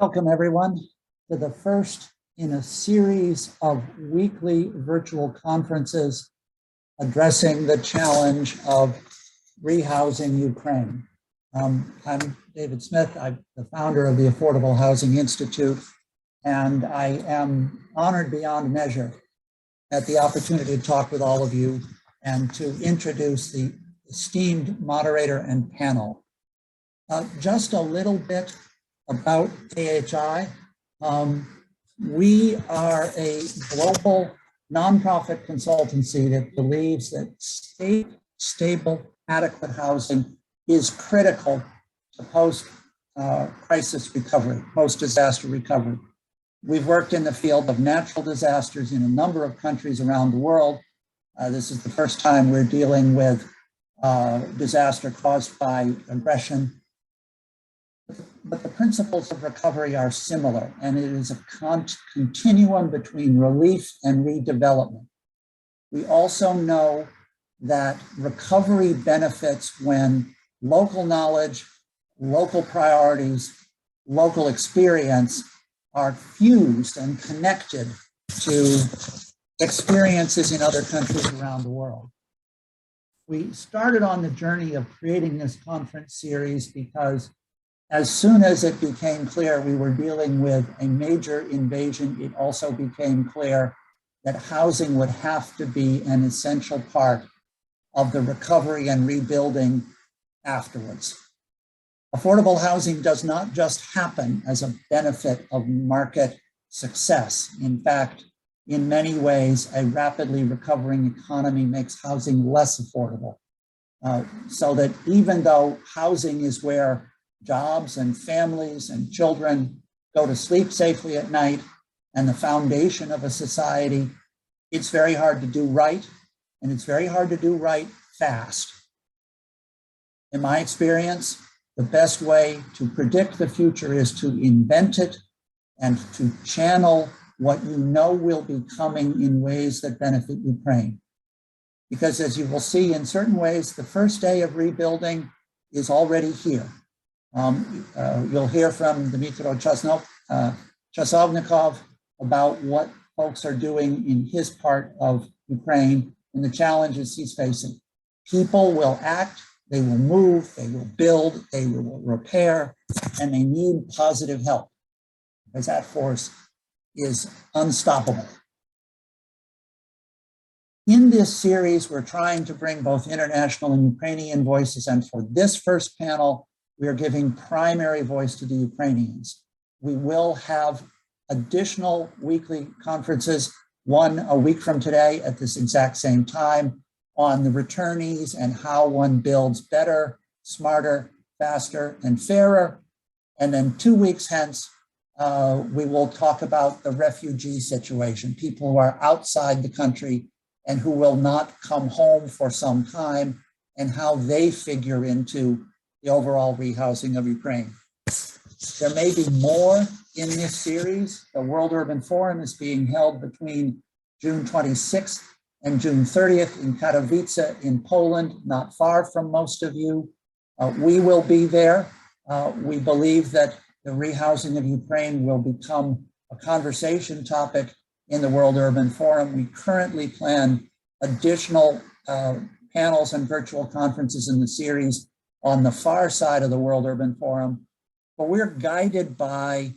Welcome, everyone, to the first in a series of weekly virtual conferences addressing the challenge of rehousing Ukraine. I'm David Smith. I'm the founder of the Affordable Housing Institute, and I am honored beyond measure at the opportunity to talk with all of you and to introduce the esteemed moderator and panel. Just a little bit about AHI. We are a global nonprofit consultancy that believes that stable, adequate housing is critical to post-crisis recovery, post-disaster recovery. We've worked in the field of natural disasters in a number of countries around the world. This is the first time we're dealing with disaster caused by aggression. But the principles of recovery are similar, and it is a continuum between relief and redevelopment. We also know that recovery benefits when local knowledge, local priorities, local experience are fused and connected to experiences in other countries around the world. We started on the journey of creating this conference series because as soon as it became clear we were dealing with a major invasion, it also became clear that housing would have to be an essential part of the recovery and rebuilding afterwards. Affordable housing does not just happen as a benefit of market success. In fact, in many ways, a rapidly recovering economy makes housing less affordable. So that even though housing is where jobs and families and children go to sleep safely at night and the foundation of a society, it's very hard to do right, and it's very hard to do right fast. In my experience, the best way to predict the future is to invent it and to channel what you know will be coming in ways that benefit Ukraine. Because as you will see, in certain ways, the first day of rebuilding is already here. You'll hear from Dmytro Chasovnikov about what folks are doing in his part of Ukraine and the challenges he's facing. People will act, they will move, they will build, they will repair, and they need positive help because that force is unstoppable. In this series, we're trying to bring both international and Ukrainian voices, and for this first panel, we are giving primary voice to the Ukrainians. We will have additional weekly conferences, one a week from today at this exact same time, on the returnees and how one builds better, smarter, faster, and fairer. And then 2 weeks hence, we will talk about the refugee situation, people who are outside the country and who will not come home for some time, and how they figure into the overall rehousing of Ukraine. There may be more in this series. The World Urban Forum is being held between June 26th and June 30th in Katowice in Poland, not far from most of you. We will be there. We believe that the rehousing of Ukraine will become a conversation topic in the World Urban Forum. We currently plan additional panels and virtual conferences in the series on the far side of the World Urban Forum, but we're guided by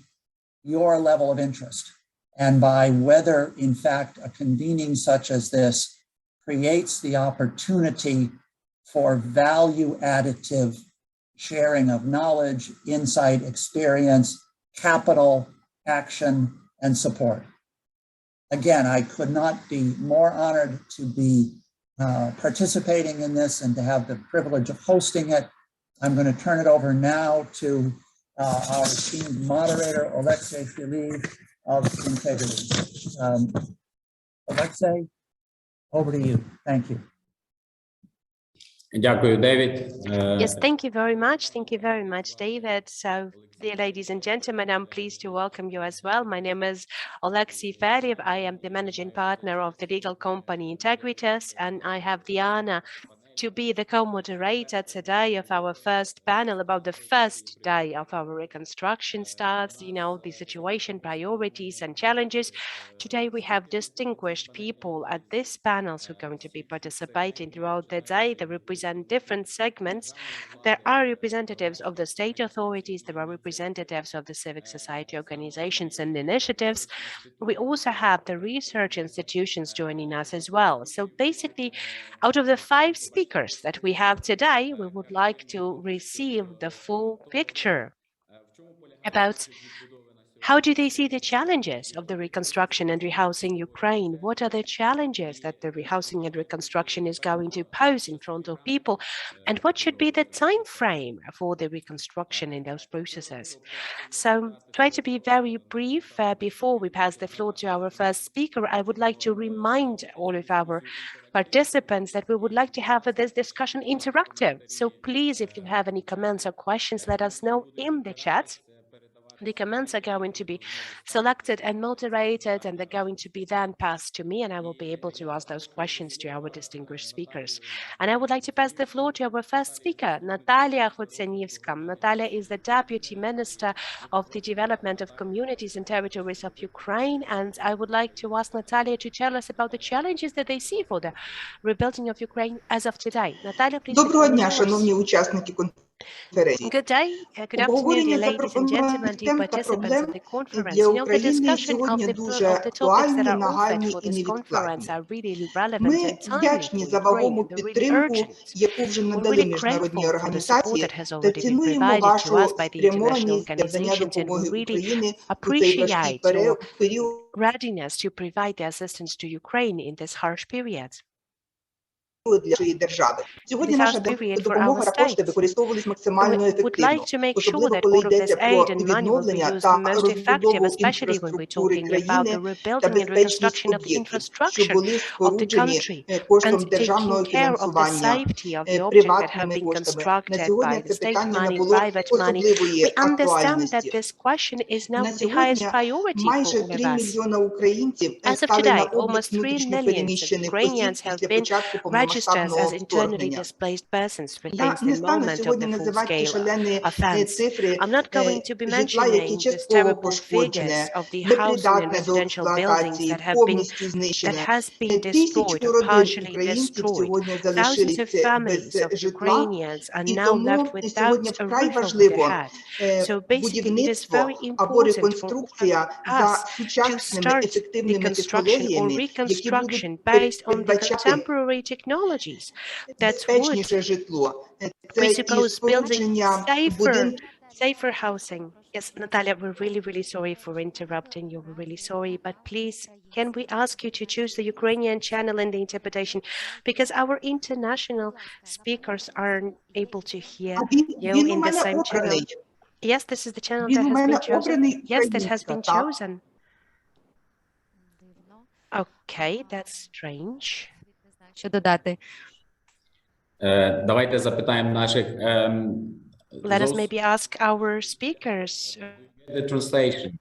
your level of interest and by whether, in fact, a convening such as this creates the opportunity for value additive sharing of knowledge, insight, experience, capital, action, and support. Again, I could not be more honored to be participating in this and to have the privilege of hosting it. I'm going to turn it over now to our esteemed moderator, Oleksiy Feliv of Integrity. Oleksiy, over to you. Thank you. Дякую, David. Yes, thank you very much. Thank you very much, David. So, dear ladies and gentlemen, I'm pleased to welcome you as well. My name is Oleksiy Feliv. I am the managing partner of the legal company Integritas, and I have the honor to be the co-moderator today of our first panel about the first day of our reconstruction starts, the situation, priorities and challenges. Today we have distinguished people at these panels who are going to be participating throughout the day. They represent different segments. There are representatives of the state authorities, there are representatives of the civic society organizations and initiatives. We also have the research institutions joining us as well. So basically, out of the 5 speakers that we have today, we would like to receive the full picture about how do they see the challenges of the reconstruction and rehousing Ukraine? What are the challenges that the rehousing and reconstruction is going to pose in front of people? And what should be the time frame for the reconstruction in those processes? So try to be very brief. Before we pass the floor to our first speaker, I would like to remind all of our participants that we would like to have this discussion interactive. So please, if you have any comments or questions, let us know in the chat. The comments are going to be selected and moderated, and they're going to be then passed to me, and I will be able to ask those questions to our distinguished speakers. And I would like to pass the floor to our first speaker, Natalia Khotsianivska. Natalia is the Deputy Minister of the Development of Communities and Territories of Ukraine, and I would like to ask Natalia to tell us about the challenges that they see for the rebuilding of Ukraine as of today. Natalia, please. Доброго дня, шановні учасники конференції. Good day, good afternoon, dear ladies and gentlemen, dear participants in the conference. The discussion of the topics that are offered for this conference are really relevant and timely for Ukraine. They're really urgent. We're really grateful for the support that has already been provided to us by the international organizations, and we really appreciate your readiness to provide the assistance to Ukraine in this harsh period. Сьогодні наша допомога та кошти використовувались максимально ефективно, особливо коли йдеться про відновлення та розбудову інфраструктури країни та безпечність об'єктів, що були споруджені коштом державного фінансування приватними коштами. На сьогодні це питання набуло особливої актуальності. На сьогодні майже 3 мільйона українців стали на облік внутрішньо переміщених осіб після початку повномасштабного as internally displaced persons released in the moment of the full-scale offense. I'm not going to be mentioning these terrible figures of the housing and residential buildings that has been destroyed or partially destroyed. Thousands of families of Ukrainians are now left without a roof over their head. So basically, it is very important for us to start the construction or reconstruction based on the contemporary technology that would presuppose building safer housing. Yes, Natalia, we're really sorry for interrupting you. We're really sorry, but please, can we ask you to choose the Ukrainian channel in the interpretation, because our international speakers aren't able to hear you in the same channel. Yes, this is the channel that has been chosen. Yes, that has been chosen. Okay, that's strange. Що додати? Давайте запитаємо наших Let us maybe ask our speakers. The translation.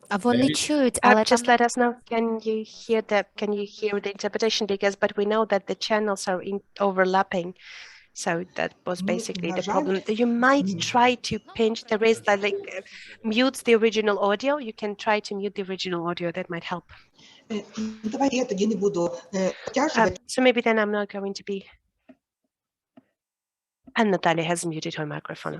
А вони чують, але just let us know, can you hear the interpretation, but we know that the channels are overlapping. So that was basically the problem. You might try to pinch, there is mute the original audio. You can try to mute the original audio, that might help. So maybe then I'm not going to be. And Natalia has muted her microphone.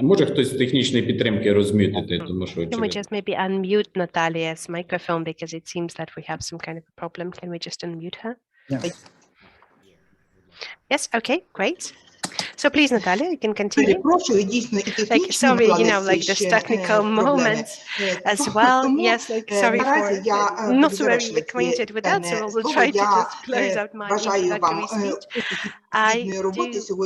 Може хтось з технічної підтримки розмютити, тому що Can we just maybe unmute Natalia's microphone, because it seems that we have some kind of a problem. Can we just unmute her? Yes. Yes, okay, great. So please, Natalia, you can continue. Sorry, this technical moment as well. Yes, sorry for not very acquainted with that, so I will try to just close out my introductory speech. I do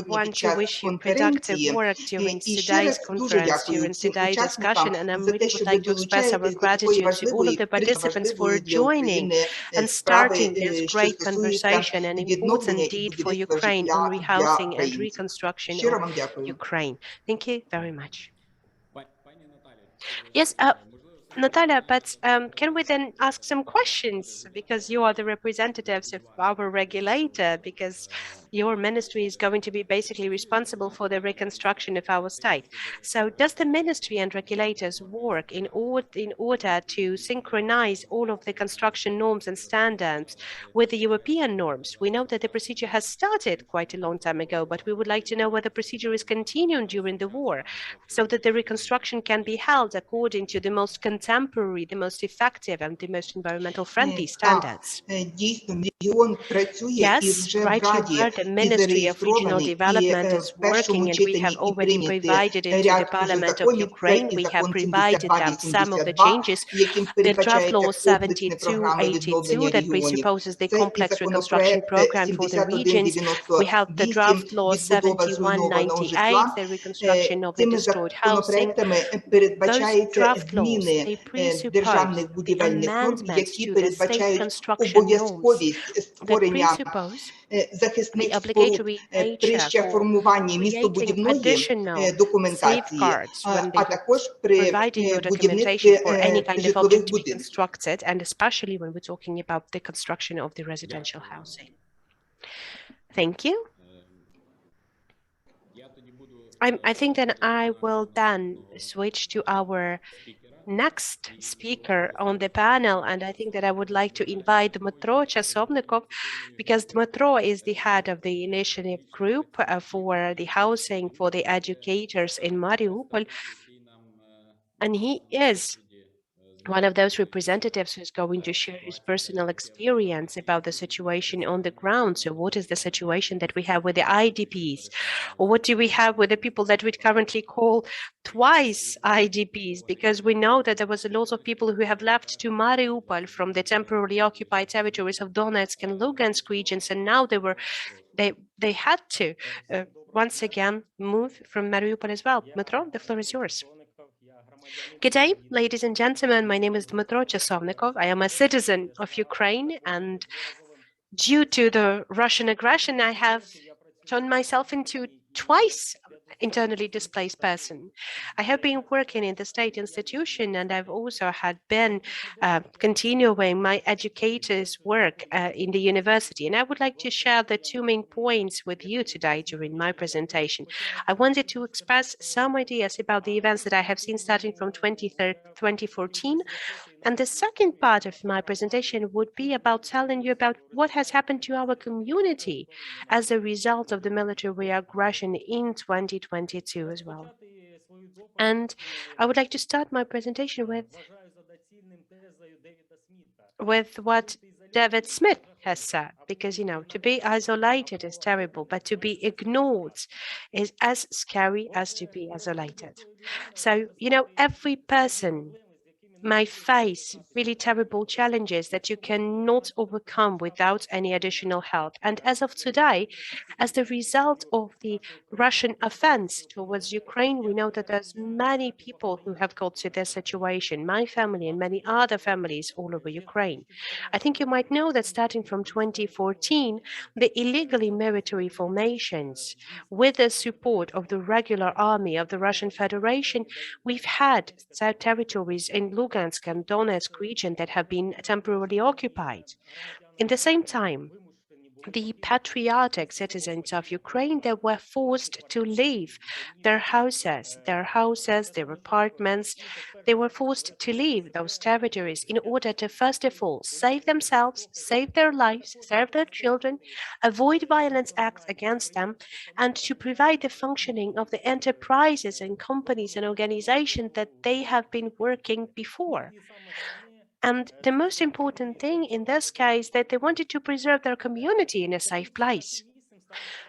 want to wish you productive work during today's conference, during today's discussion, and I really would like to express our gratitude to all of the participants for joining and starting this great conversation, an important deed for Ukraine on rehousing and reconstruction of Ukraine. Thank you very much. Yes, Natalia, but can we then ask some questions, because you are the representatives of our regulator, because your ministry is going to be basically responsible for the reconstruction of our state. So does the ministry and regulators work in order to synchronize all of the construction norms and standards with the European norms? We know that the procedure has started quite a long time ago, but we would like to know whether the procedure is continuing during the war, so that the reconstruction can be held according to the most contemporary, the most effective, and the most environmental friendly standards. Yes, right, you heard the Ministry of Regional Development is working, and we have already provided it to the Parliament of Ukraine. We have provided them some of the changes. The draft law 7282 that presupposes the complex reconstruction program for the regions. We have the draft law 7198, the reconstruction of the destroyed housing. Those draft laws, they presuppose the amendments to the state construction norms that presuppose the obligatory nature for creating additional safeguards when providing your documentation for any kind of object to be constructed, and especially when we're talking about the construction of the residential housing. Thank you. I think that I will then switch to our next speaker on the panel, and I think that I would like to invite Dmytro Chasovnikov, because Dmytro is the head of the initiative group for the housing for the educators in Mariupol, and he is one of those representatives who's going to share his personal experience about the situation on the ground. So what is the situation that we have with the IDPs? Or what do we have with the people that we currently call twice IDPs? Because we know that there was a lot of people who have left to Mariupol from the temporarily occupied territories of Donetsk and Lugansk regions, and now they had to once again move from Mariupol as well. Dmytro, the floor is yours. Good day, ladies and gentlemen. My name is Dmytro Chasovnikov. I am a citizen of Ukraine, and due to the Russian aggression, I have turned myself into twice internally displaced person. I have been working in the state institution, and I've also had been continuing my educator's work in the university. And I would like to share the two main points with you today during my presentation. I wanted to express some ideas about the events that I have seen starting from 2014. And the second part of my presentation would be about telling you about what has happened to our community as a result of the military aggression in 2022 as well. And I would like to start my presentation with what David Smith has said, because, you know, to be isolated is terrible, but to be ignored is as scary as to be isolated. So, you know, every person might face really terrible challenges that you cannot overcome without any additional help. And as of today, as the result of the Russian offense towards Ukraine, we know that there's many people who have got to this situation, my family and many other families all over Ukraine. I think you might know that starting from 2014, the illegally military formations, with the support of the regular army of the Russian Federation, we've had territories in Lugansk and Donetsk region that have been temporarily occupied. In the same time, the patriotic citizens of Ukraine, they were forced to leave their houses, their apartments. They were forced to leave those territories in order to, first of all, save themselves, save their lives, save their children, avoid violence acts against them, and to provide the functioning of the enterprises and companies and organizations that they have been working before. And the most important thing in this case, that they wanted to preserve their community in a safe place.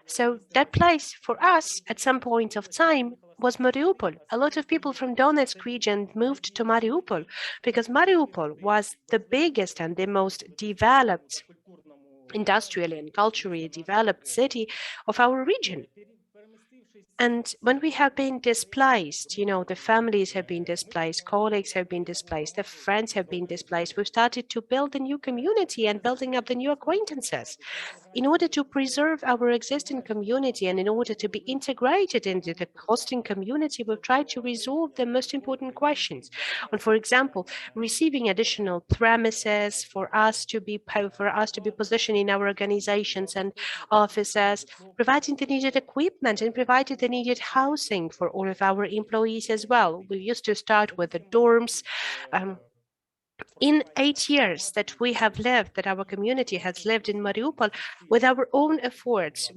So that place for us at some point of time was Mariupol. A lot of people from Donetsk region moved to Mariupol because Mariupol was the biggest and the most developed industrially and culturally developed city of our region. And when we have been displaced, the families have been displaced, colleagues have been displaced, the friends have been displaced, we've started to build a new community and building up the new acquaintances. In order to preserve our existing community and in order to be integrated into the hosting community, we've tried to resolve the most important questions. And for example, receiving additional premises for us to be positioned in our organizations and offices, providing the needed equipment and providing the needed housing for all of our employees as well. We used to start with the dorms. In 8 years that we have lived, that our community has lived in Mariupol, with our own efforts,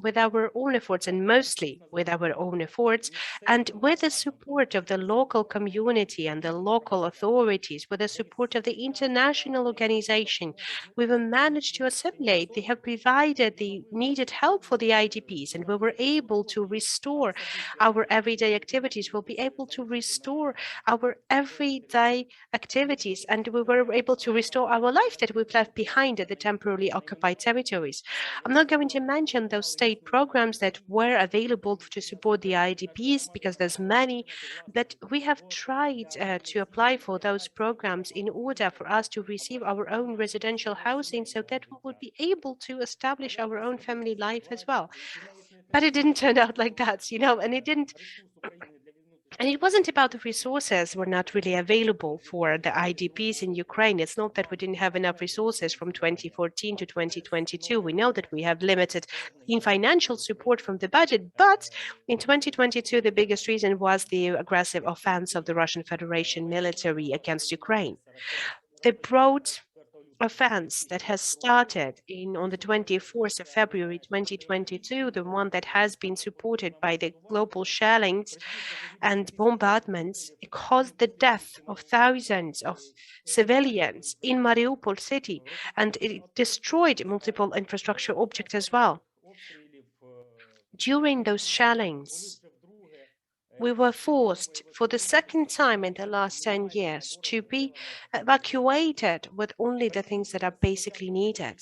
and mostly with our own efforts, and with the support of the local community and the local authorities, with the support of the international organization, we have managed to assimilate. They have provided the needed help for the IDPs, and we were able to restore our everyday activities. We'll be able to restore our everyday activities, and we were able to restore our life that we've left behind at the temporarily occupied territories. I'm not going to mention those state programs that were available to support the IDPs because there's many, but we have tried to apply for those programs in order for us to receive our own residential housing so that we would be able to establish our own family life as well. But it didn't turn out like that, and it wasn't about the resources were not really available for the IDPs in Ukraine. It's not that we didn't have enough resources from 2014 to 2022. We know that we have limited in financial support from the budget, but in 2022, the biggest reason was the aggressive offense of the Russian Federation military against Ukraine. They brought offense that has started on the 24th of February 2022, the one that has been supported by the global shellings and bombardments, caused the death of thousands of civilians in Mariupol city, and it destroyed multiple infrastructure objects as well. During those shellings, we were forced for the second time in the last 10 years to be evacuated with only the things that are basically needed.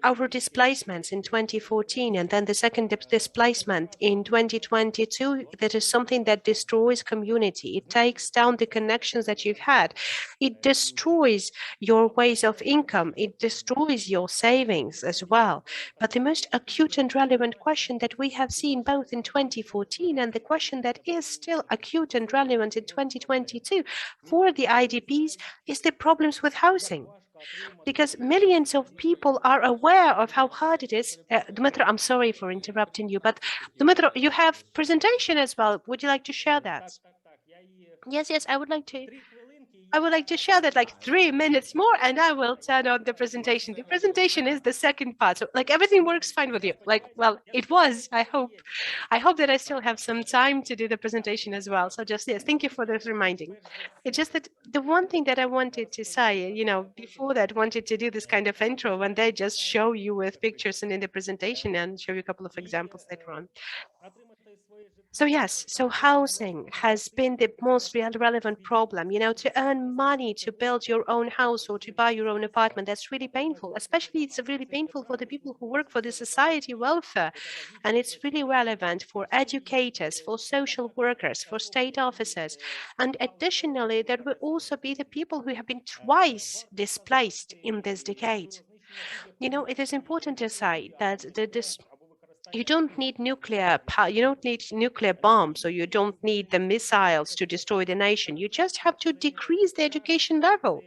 Our displacements in 2014 and then the second displacement in 2022, that is something that destroys community. It takes down the connections that you've had. It destroys your ways of income. It destroys your savings as well. But the most acute and relevant question that we have seen both in 2014 and the question that is still acute and relevant in 2022 for the IDPs is the problems with housing. Because millions of people are aware of how hard it is. Dmytro, I'm sorry for interrupting you, but Dmytro, you have presentation as well. Would you like to share that? Yes, I would like to share that like 3 minutes more and I will turn on the presentation. The presentation is the second part. So like everything works fine with you. Like, well, it was, I hope. I hope that I still have some time to do the presentation as well. So just, yes, thank you for this reminding. It's just that the one thing that I wanted to say, before that, wanted to do this kind of intro and they just show you with pictures and in the presentation and show you a couple of examples later on. So yes, so housing has been the most relevant problem, to earn money to build your own house or to buy your own apartment. That's really painful, especially it's really painful for the people who work for the society welfare. And it's really relevant for educators, for social workers, for state officers. And additionally, there will also be the people who have been twice displaced in this decade. It is important to say that you don't need nuclear bombs, or you don't need the missiles to destroy the nation. You just have to decrease the education level.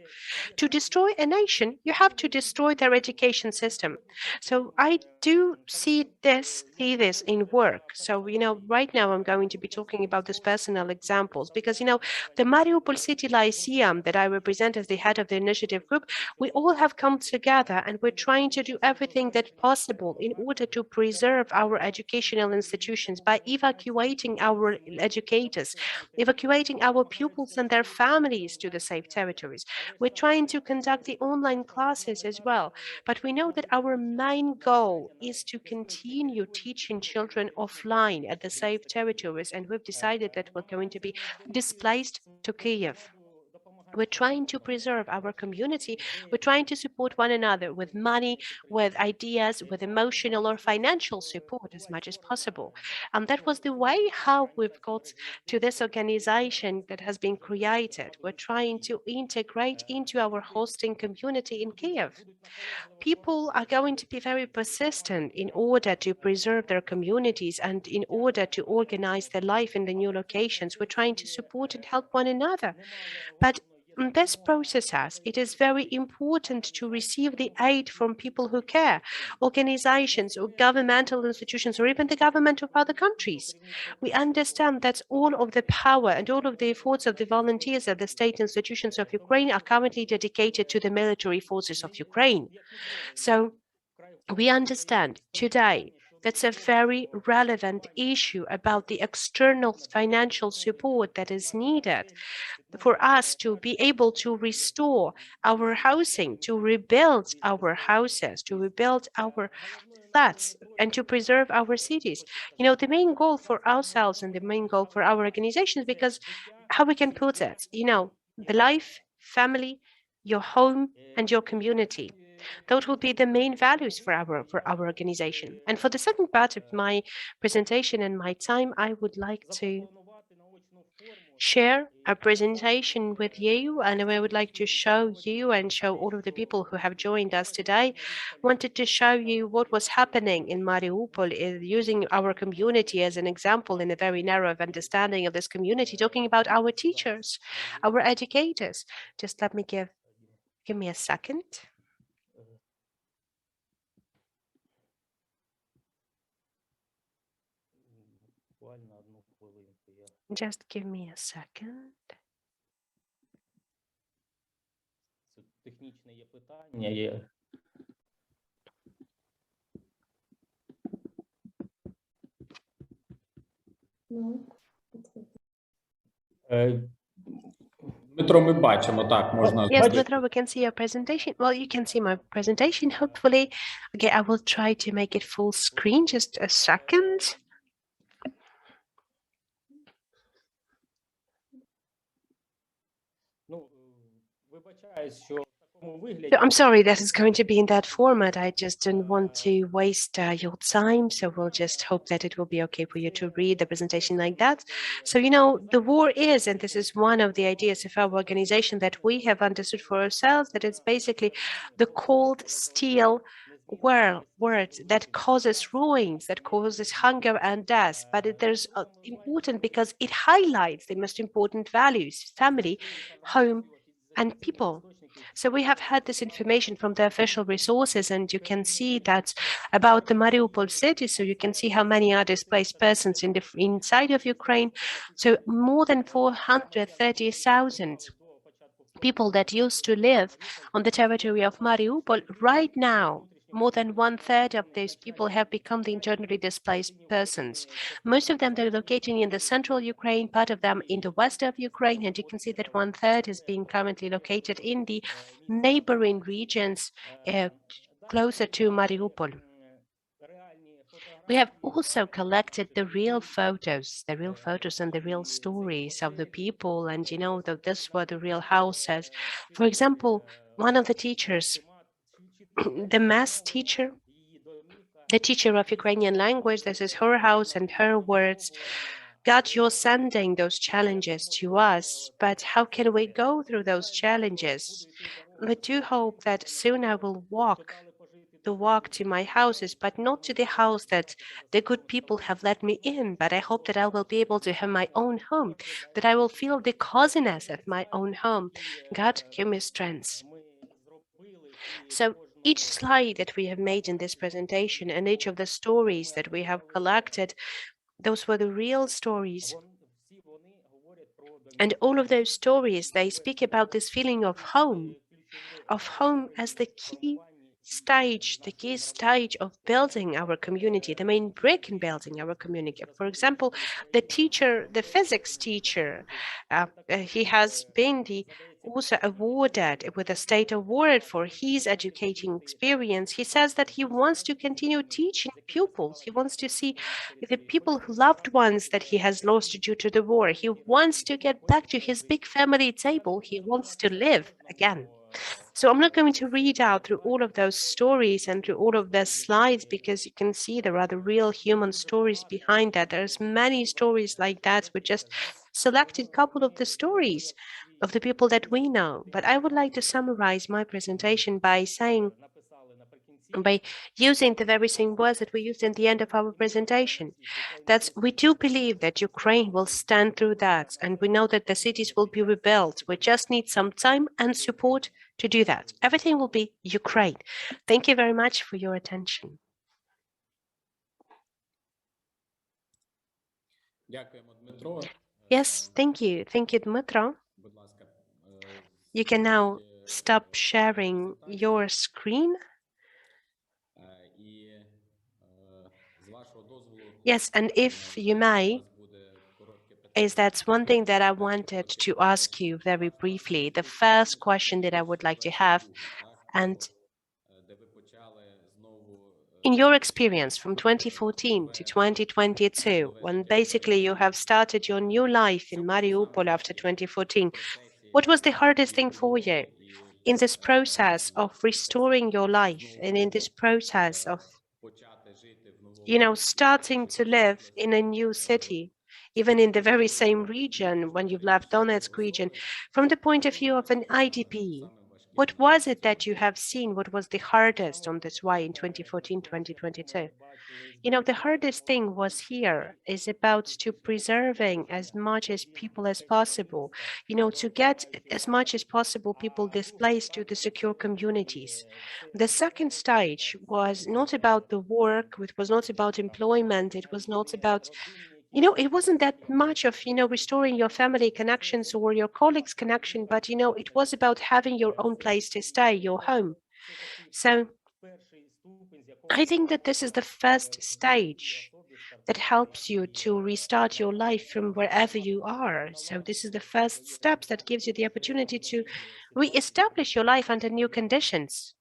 To destroy a nation, you have to destroy their education system. So I do see this in work. So, right now I'm going to be talking about these personal examples because, the Mariupol City Lyceum that I represent as the head of the initiative group, we all have come together and we're trying to do everything that's possible in order to preserve our educational institutions by evacuating our educators, evacuating our pupils and their families to the safe territories. We're trying to conduct the online classes as well, but we know that our main goal is to continue teaching children offline at the safe territories, and we've decided that we're going to be displaced to Kyiv. We're trying to preserve our community. We're trying to support one another with money, with ideas, with emotional or financial support as much as possible. And that was the way how we've got to this organization that has been created. We're trying to integrate into our hosting community in Kyiv. People are going to be very persistent in order to preserve their communities and in order to organize their life in the new locations. We're trying to support and help one another. But in this process, it is very important to receive the aid from people who care, organizations or governmental institutions, or even the government of other countries. We understand that all of the power and all of the efforts of the volunteers at the state institutions of Ukraine are currently dedicated to the military forces of Ukraine. So we understand today that's a very relevant issue about the external financial support that is needed for us to be able to restore our housing, to rebuild our houses, to rebuild our flats, and to preserve our cities. You know, the main goal for ourselves and the main goal for our organizations, because how we can put it, you know, the life, family, your home, and your community. Those will be the main values for our organization. And for the second part of my presentation and my time, I would like to share a presentation with you, and I would like to show you and show all of the people who have joined us today. Wanted to show you what was happening in Mariupol, using our community as an example in a very narrow understanding of this community, talking about our teachers, our educators. Just let me give me a second. Just give me a second. Дмитро, ми бачимо, так, можна. Yes, Dmytro, we can see your presentation. Well, you can see my presentation, hopefully. Okay, I will try to make it full screen. Just a second. So I'm sorry that it's going to be in that format. I just don't want to waste your time. So we'll just hope that it will be okay for you to read the presentation like that. So, you know, the war is, and this is one of the ideas of our organization that we have understood for ourselves, that it's basically the cold steel word that causes ruins, that causes hunger and death. But there's important because it highlights the most important values: family, home, and people. So we have had this information from the official resources, and you can see that about the Mariupol city. So you can see how many are displaced persons inside of Ukraine. So more than 430,000 people that used to live on the territory of Mariupol. Right now, more than 1/3 of those people have become the internally displaced persons. Most of them, they're located in the central Ukraine, part of them in the west of Ukraine, and you can see that 1/3 is being currently located in the neighboring regions closer to Mariupol. We have also collected the real photos and the real stories of the people, and you know that this were the real houses. For example, one of the teachers, the math teacher, the teacher of Ukrainian language, this is her house and her words. God, you're sending those challenges to us, but how can we go through those challenges? I do hope that soon I will walk to my houses, but not to the house that the good people have let me in. But I hope that I will be able to have my own home, that I will feel the coziness of my own home. God, give me strength. So each slide that we have made in this presentation and each of the stories that we have collected, those were the real stories. And all of those stories, they speak about this feeling of home as the key stage of building our community, the main brick in building our community. For example, the physics teacher, he has been the also awarded with a state award for his educating experience. He says that he wants to continue teaching pupils. He wants to see the people who loved ones that he has lost due to the war. He wants to get back to his big family table. He wants to live again. So I'm not going to read out through all of those stories and through all of the slides, because you can see there are the real human stories behind that. There's many stories like that. We just selected a couple of the stories of the people that we know. But I would like to summarize my presentation by using the very same words that we used in the end of our presentation. That's, we do believe that Ukraine will stand through that, and we know that the cities will be rebuilt. We just need some time and support to do that. Everything will be Ukraine. Thank you very much for your attention. Yes, thank you. Thank you, Dmytro. You can now stop sharing your screen. Yes, and if you may, that's one thing that I wanted to ask you very briefly. The first question that I would like to have, and in your experience from 2014 to 2022, when basically you have started your new life in Mariupol after 2014, what was the hardest thing for you in this process of restoring your life and in this process of, starting to live in a new city, even in the very same region when you've left Donetsk region, from the point of view of an IDP? What was it that you have seen? What was the hardest on this way in 2014, 2022? The hardest thing was here is about to preserving as much as people as possible, to get as much as possible people displaced to the secure communities. The second stage was not about the work, it was not about employment, it was not about, it wasn't that much of, restoring your family connections or your colleagues' connection, but, it was about having your own place to stay, your home. So I think that this is the first stage that helps you to restart your life from wherever you are. So this is the first steps that gives you the opportunity to re-establish your life under new conditions.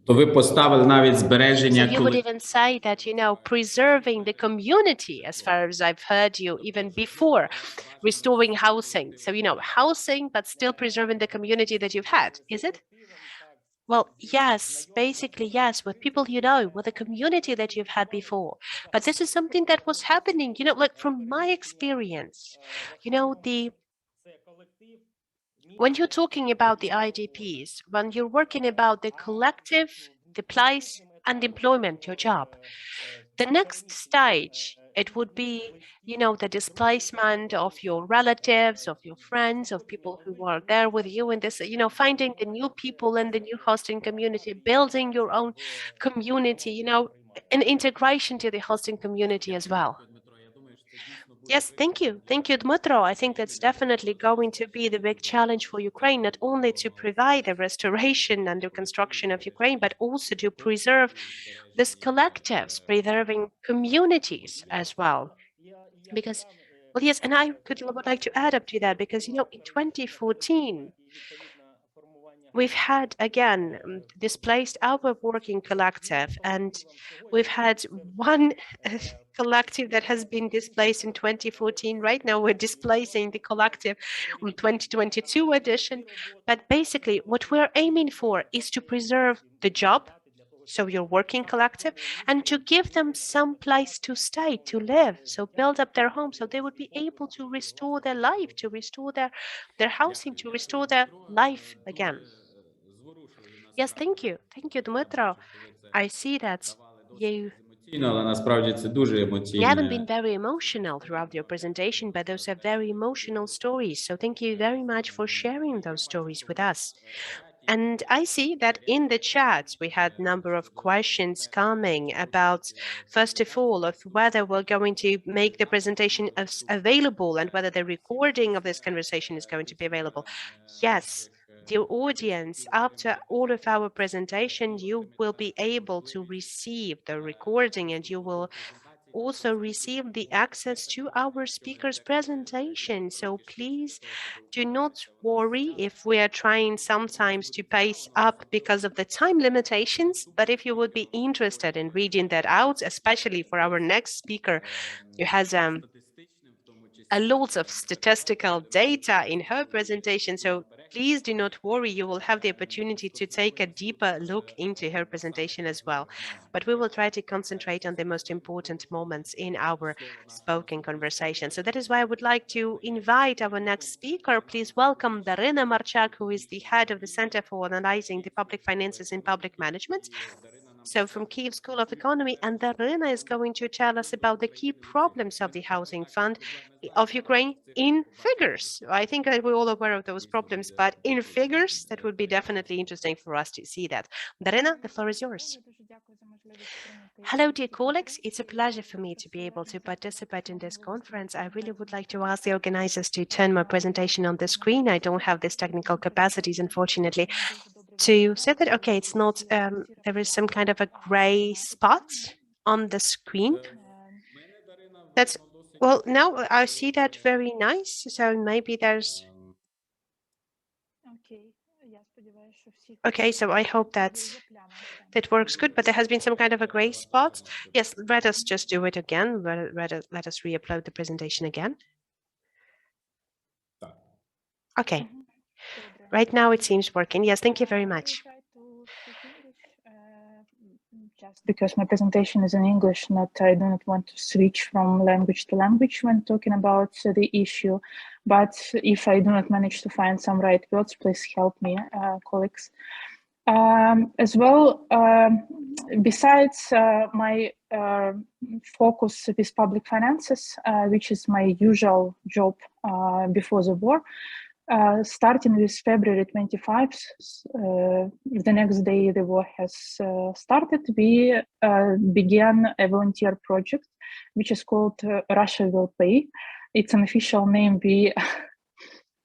То ви поставили навіть So збереження, you would even say that, preserving the community, as far as I've heard you, even before restoring housing. So, housing, but still preserving the community that you've had, is it? Well, yes, basically, yes, with people with the community that you've had before. But this is something that was happening, like from my experience, when you're talking about the IDPs, when you're working about the collective, the place and employment, your job, the next stage, it would be, the displacement of your relatives, of your friends, of people who are there with you in this, finding the new people in the new hosting community, building your own community, an integration to the hosting community as well. Yes, thank you. Thank you, Dmytro. I think that's definitely going to be the big challenge for Ukraine, not only to provide the restoration and the construction of Ukraine, but also to preserve these collectives, preserving communities as well. Because, well, yes, and I would like to add up to that, because, in 2014, we've had, again, displaced our working collective, and we've had one collective that has been displaced in 2014. Right now, we're displacing the collective on 2022 edition. But basically, what we're aiming for is to preserve the job, so your working collective, and to give them some place to stay, to live, so build up their home, so they would be able to restore their life, to restore their housing, to restore their life again. Yes, thank you. Thank you, Dmytro. I see that you але насправді це дуже haven't been емоційне. very emotional throughout your presentation, but those are very emotional stories. So thank you very much for sharing those stories with us. And I see that in the chat, we had a number of questions coming about, first of all, of whether we're going to make the presentation available and whether the recording of this conversation is going to be available. Yes, dear audience, after all of our presentation, you will be able to receive the recording, and you will also received the access to our speaker's presentation. So please do not worry if we are trying sometimes to pace up because of the time limitations, but if you would be interested in reading that out, especially for our next speaker, who has a lot of statistical data in her presentation. So please do not worry, you will have the opportunity to take a deeper look into her presentation as well. But we will try to concentrate on the most important moments in our spoken conversation. So that is why I would like to invite our next speaker. Please welcome Daryna Marchak, who is the head of the Center for Analyzing the Public Finances in Public Management. So from Kyiv School of Economy, and Daryna is going to tell us about the key problems of the housing fund of Ukraine in figures. I think that we're all aware of those problems, but in figures, that would be definitely interesting for us to see that. Daryna, the floor is yours. Hello, dear colleagues. It's a pleasure for me to be able to participate in this conference. I really would like to ask the organizers to turn my presentation on the screen. I don't have these technical capacities, unfortunately, to say that, okay, it's not, there is some kind of a gray spot on the screen. That's, well, now I see that very nice. So maybe there's, okay, so I hope that works good, but there has been some kind of a gray spot. Yes, let us just do it again. Let us re-upload the presentation again. Okay, right now it seems working. Yes, thank you very much. Just because my presentation is in English, I do not want to switch from language to language when talking about the issue. But if I do not manage to find some right words, please help me, colleagues. As well, besides my focus with public finances, which is my usual job before the war, starting with February 25th, the next day the war has started, we began a volunteer project, which is called Russia Will Pay. It's an official name. We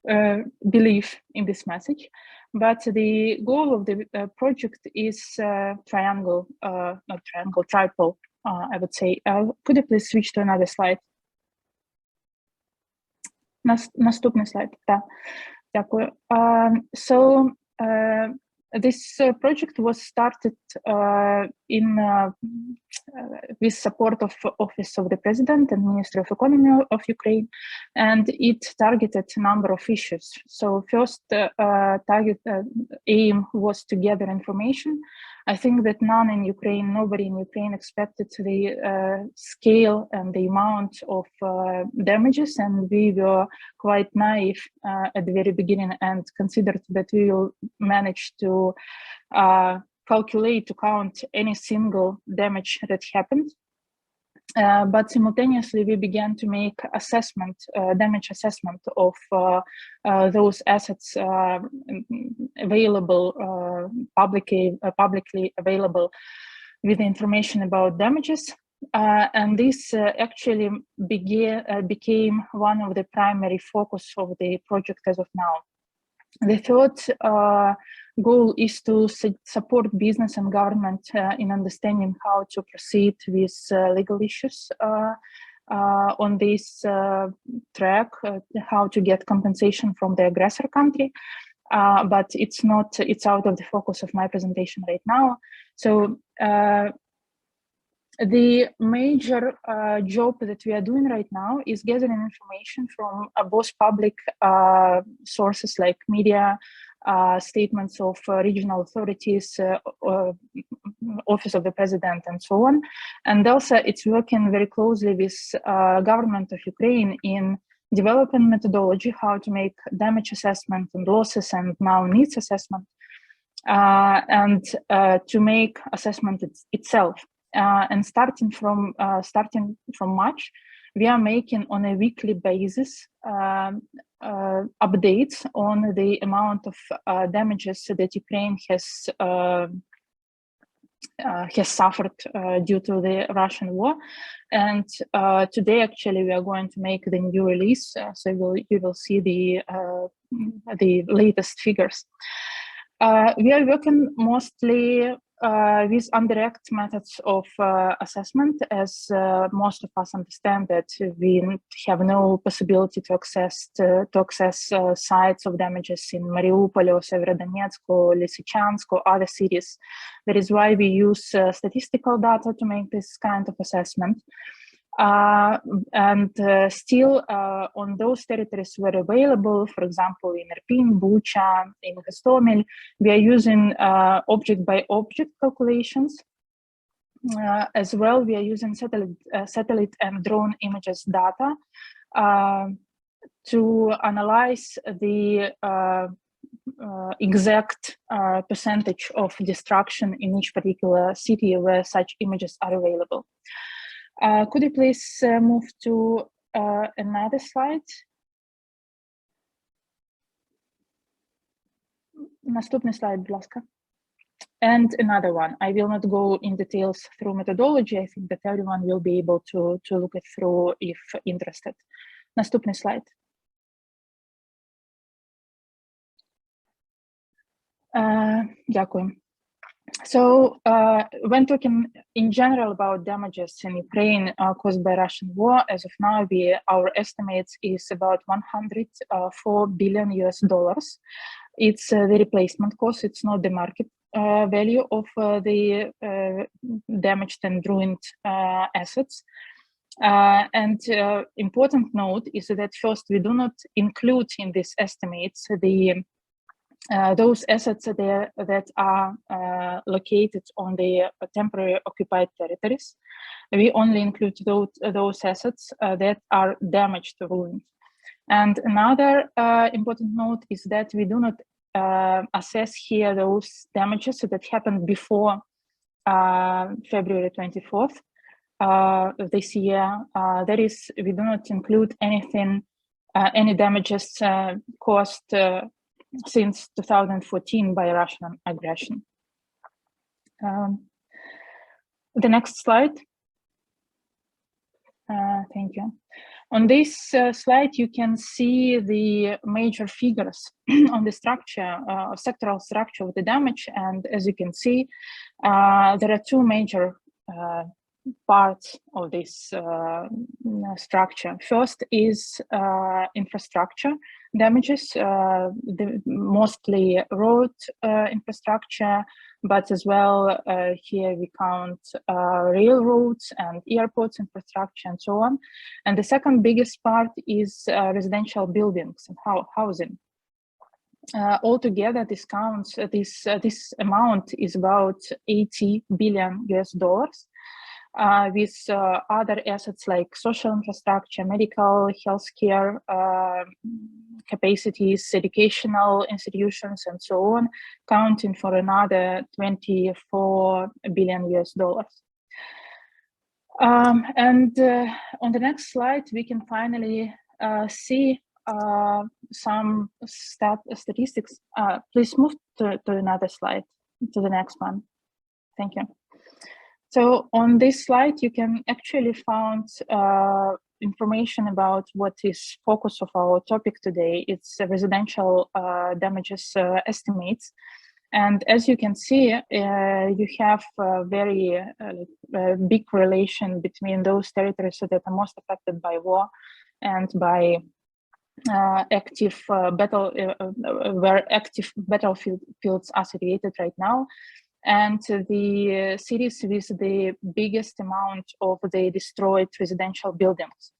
believe in this message. But the goal of the project is triple, I would say. Could you please switch to another slide? Наступний слайд. Так. Дякую. So this project was started with support of Office of the President and Ministry of Economy of Ukraine, and it targeted a number of issues. So first aim was to gather information. I think that nobody in Ukraine expected the scale and the amount of damages, and we were quite naive at the very beginning and considered that we will manage to count any single damage that happened. But simultaneously, we began to make damage assessment of those assets available, publicly available, with information about damages. And this actually became one of the primary focus of the project as of now. The third goal is to support business and government in understanding how to proceed with legal issues on this track, how to get compensation from the aggressor country. But it's out of the focus of my presentation right now. So the major job that we are doing right now is gathering information from both public sources like media, statements of regional authorities, Office of the President, and so on. And also it's working very closely with government of Ukraine in developing methodology, how to make damage assessment and losses and now needs assessment, and to make assessment itself. And starting from March, we are making on a weekly basis updates on the amount of damages that Ukraine has suffered due to the Russian war. And today, actually, we are going to make the new release, so you will see the latest figures. We are working mostly with indirect methods of assessment, as most of us understand that we have no possibility to access sites of damages in Mariupol or Severodonetsk or Lysychansk or other cities. That is why we use statistical data to make this kind of assessment. Still on those territories where available, for example, in Irpin, Bucha, in Gostomel, we are using object-by-object calculations. As well, we are using satellite and drone images data to analyze the exact percentage of destruction in each particular city where such images are available. Could you please move to another slide? Наступний слайд, будь ласка. And another one. I will not go in details through methodology. I think that everyone will be able to look it through if interested. Наступний слайд. Дякую. So when talking in general about damages in Ukraine caused by Russian war, as of now, our estimates is about $104 billion US. It's the replacement cost. It's not the market value of the damaged and ruined assets. And important note is that first, we do not include in these estimates those assets that are located on the temporary occupied territories. We only include those assets that are damaged or ruined. And another important note is that we do not assess here those damages that happened before February 24th this year. That is, we do not include anything, any damages caused since 2014 by Russian aggression. The next slide. Thank you. On this slide, you can see the major figures on the structure, sectoral structure of the damage. And as you can see, there are two major parts of this structure. First is infrastructure damages, mostly road infrastructure, but as well here we count railroads and airports infrastructure and so on. And the second biggest part is residential buildings and housing. Altogether, this amount is about $80 billion US, with other assets like social infrastructure, medical, healthcare capacities, educational institutions, and so on, counting for another $24 billion US. And on the next slide, we can finally see some statistics. Please move to another slide, to the next one. Thank you. So on this slide, you can actually find information about what is focus of our topic today. It's residential damages estimates. And as you can see, you have a very big relation between those territories that are most affected by war and by active where active battlefields are situated right now, and the cities with the biggest amount of the destroyed residential buildings.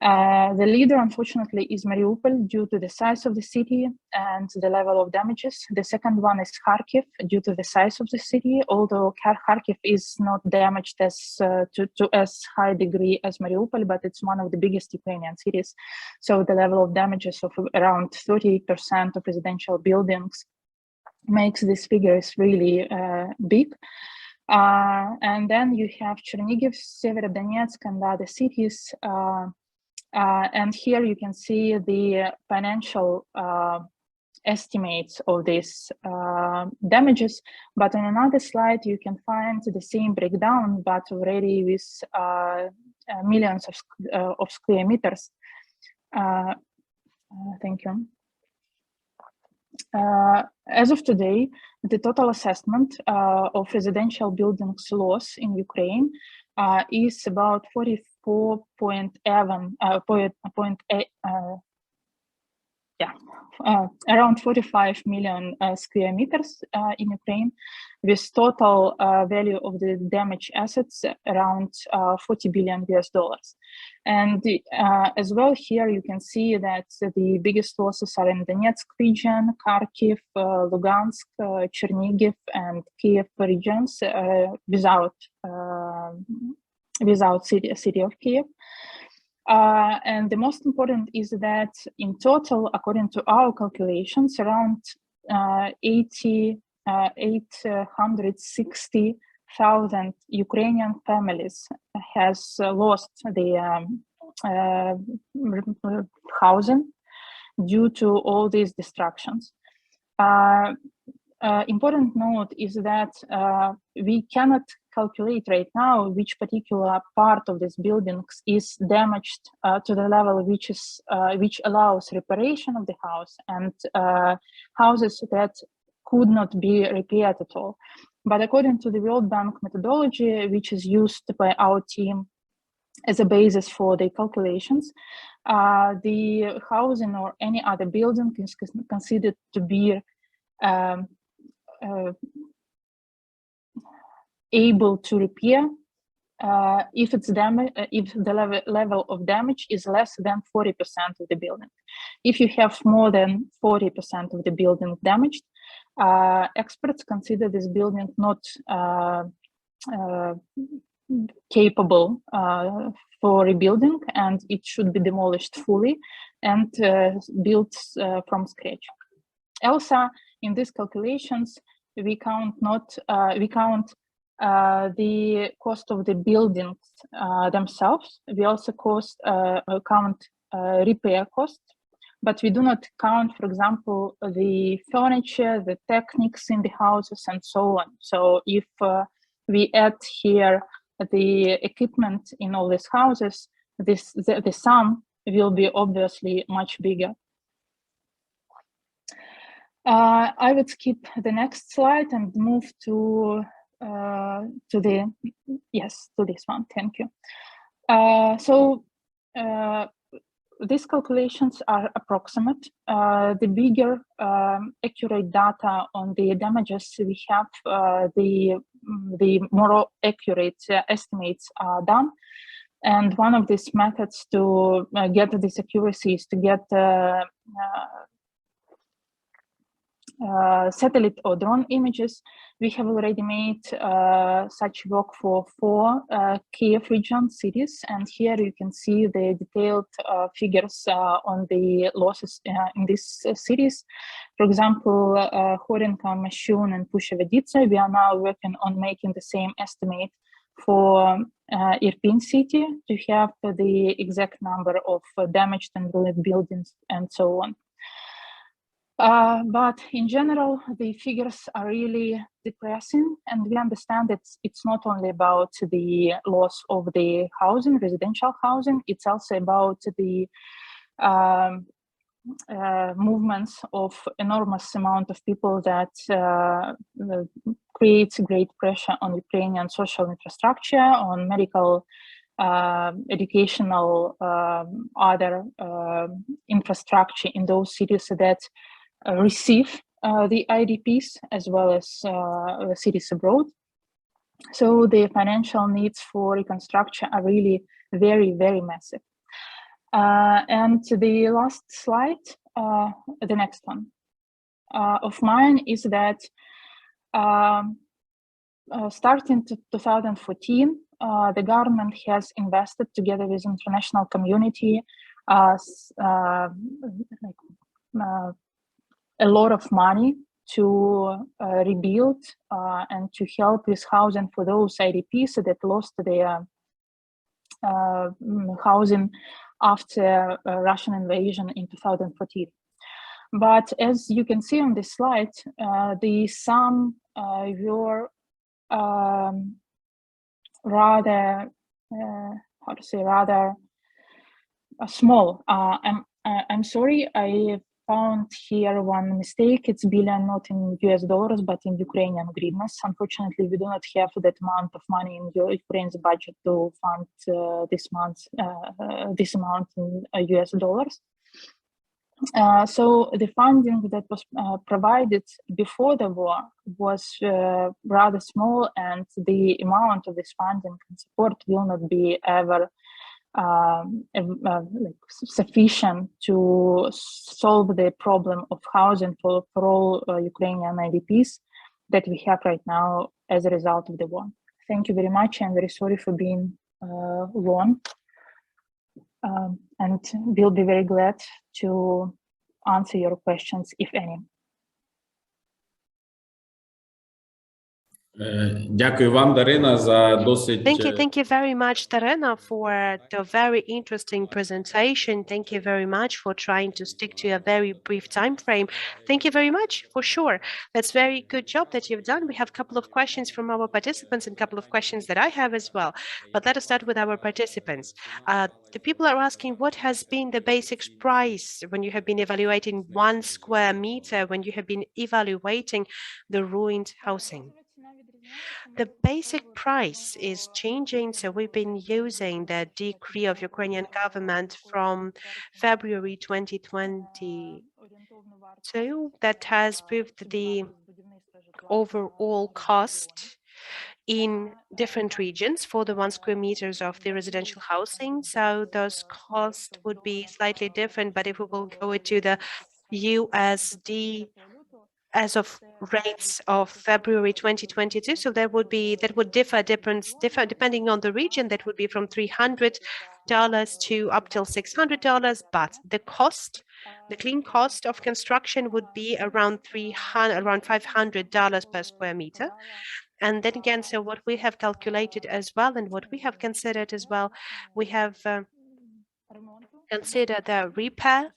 The leader, unfortunately, is Mariupol due to the size of the city and the level of damages. The second one is Kharkiv due to the size of the city, although Kharkiv is not damaged to as high degree as Mariupol, but it's one of the biggest Ukrainian cities. So the level of damages of around 38% of residential buildings makes these figures really big. And then you have Chernihiv, Severodonetsk, and other cities. And here you can see the financial estimates of these damages. But on another slide, you can find the same breakdown, but already with millions of square meters. Thank you. As of today, the total assessment of residential buildings loss in Ukraine is about 44.8 around 45 million square meters in Ukraine, with total value of the damaged assets around $40 billion. And as well, here you can see that the biggest losses are in Donetsk region, Kharkiv, Lugansk, Chernihiv, and Kyiv regions without city of Kyiv. And the most important is that in total, according to our calculations, around 860,000 Ukrainian families has lost their housing due to all these destructions. Important note is that we cannot calculate right now which particular part of this buildings is damaged to the level which allows reparation of the house, and houses that could not be repaired at all. But according to the World Bank methodology, which is used by our team as a basis for the calculations, the housing or any other building is considered to be able to repair if it's if the level of damage is less than 40% of the building. If you have more than 40% of the building damaged, experts consider this building not capable for rebuilding, and it should be demolished fully and built from scratch. Also, in these calculations, we count the cost of the buildings themselves. We also count repair costs, but we do not count, for example, the furniture, the techniques in the houses, and so on. So if we add here the equipment in all these houses, the sum will be obviously much bigger. I would skip the next slide and move to this one. Thank you. These calculations are approximate. The bigger accurate data on the damages we have, the more accurate estimates are done. And one of these methods to get this accuracy is to get satellite or drone images. We have already made such work for 4 Kyiv region cities, and here you can see the detailed figures on the losses in these cities. For example, Horenka, Mashun, and Pusheveditsa, we are now working on making the same estimate for Irpin city to have the exact number of damaged and ruined buildings and so on. But in general, the figures are really depressing, and we understand that it's not only about the loss of the housing, residential housing, it's also about the movements of enormous amount of people that creates great pressure on Ukrainian social infrastructure, on medical, educational, other infrastructure in those cities that receive the IDPs, as well as cities abroad. So the financial needs for reconstruction are really very, very massive. And the last slide, the next one of mine, is that starting to 2014, the government has invested together with international community a lot of money to rebuild and to help with housing for those IDPs that lost their housing after Russian invasion in 2014. But as you can see on this slide, the sum were rather, how to say, rather small. I'm sorry, I found here one mistake. It's billion not in US dollars, but in Ukrainian hryvnias. Unfortunately, we do not have that amount of money in Ukraine's budget to fund this amount in US dollars. So the funding that was provided before the war was rather small, and the amount of this funding and support will not be ever sufficient to solve the problem of housing for all Ukrainian IDPs that we have right now as a result of the war. Thank you very much. I'm very sorry for being long, and we'll be very glad to answer your questions, if any. Дякую вам, Дарина, за досить... Thank you very much, Daryna, for the very interesting presentation. Thank you very much for trying to stick to a very brief time frame. Thank you very much, for sure. That's a very good job that you've done. We have a couple of questions from our participants and a couple of questions that I have as well. But let us start with our participants. The people are asking, what has been the basic price when you have been evaluating 1 square meter, when you have been evaluating the ruined housing? The basic price is changing, so we've been using the decree of Ukrainian government from February 2022 that has proved the overall cost in different regions for the 1 square meters of the residential housing. So those costs would be slightly different, but if we will go to the USD as of rates of February 2022, so that would differ depending on the region. That would be from $300 to up till $600, but the clean cost of construction would be around $500 per square meter. And then again, so what we have calculated as well, and what we have considered as well, we have considered the repair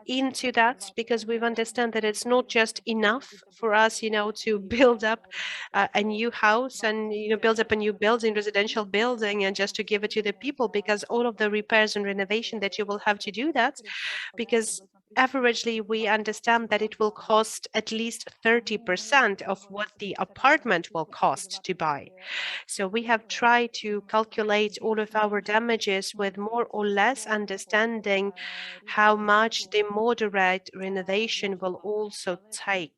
into that, because we understand that it's not just enough for us, to build up a new house and, build up a new building, residential building, and just to give it to the people, because all of the repairs and renovation that you will have to do that, because averagely we understand that it will cost at least 30% of what the apartment will cost to buy. So we have tried to calculate all of our damages with more or less understanding how much the moderate renovation will also take.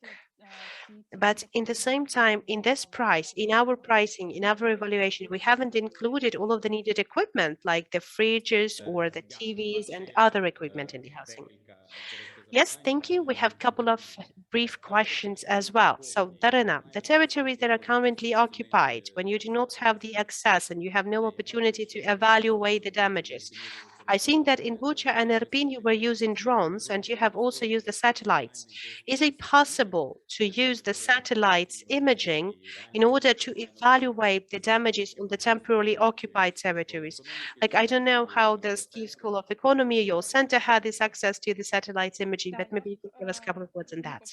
But in the same time, in this price, in our pricing, in our evaluation, we haven't included all of the needed equipment like the fridges or the TVs and other equipment in the housing. Yes, thank you. We have a couple of brief questions as well. So, Daryna, the territories that are currently occupied, when you do not have the access and you have no opportunity to evaluate the damages, I've seen that in Bucha and Irpin you were using drones, and you have also used the satellites. Is it possible to use the satellites imaging in order to evaluate the damages on the temporarily occupied territories? Like, I don't know how the Kyiv School of Economy, your center, had this access to the satellites imaging, but maybe you could give us a couple of words on that.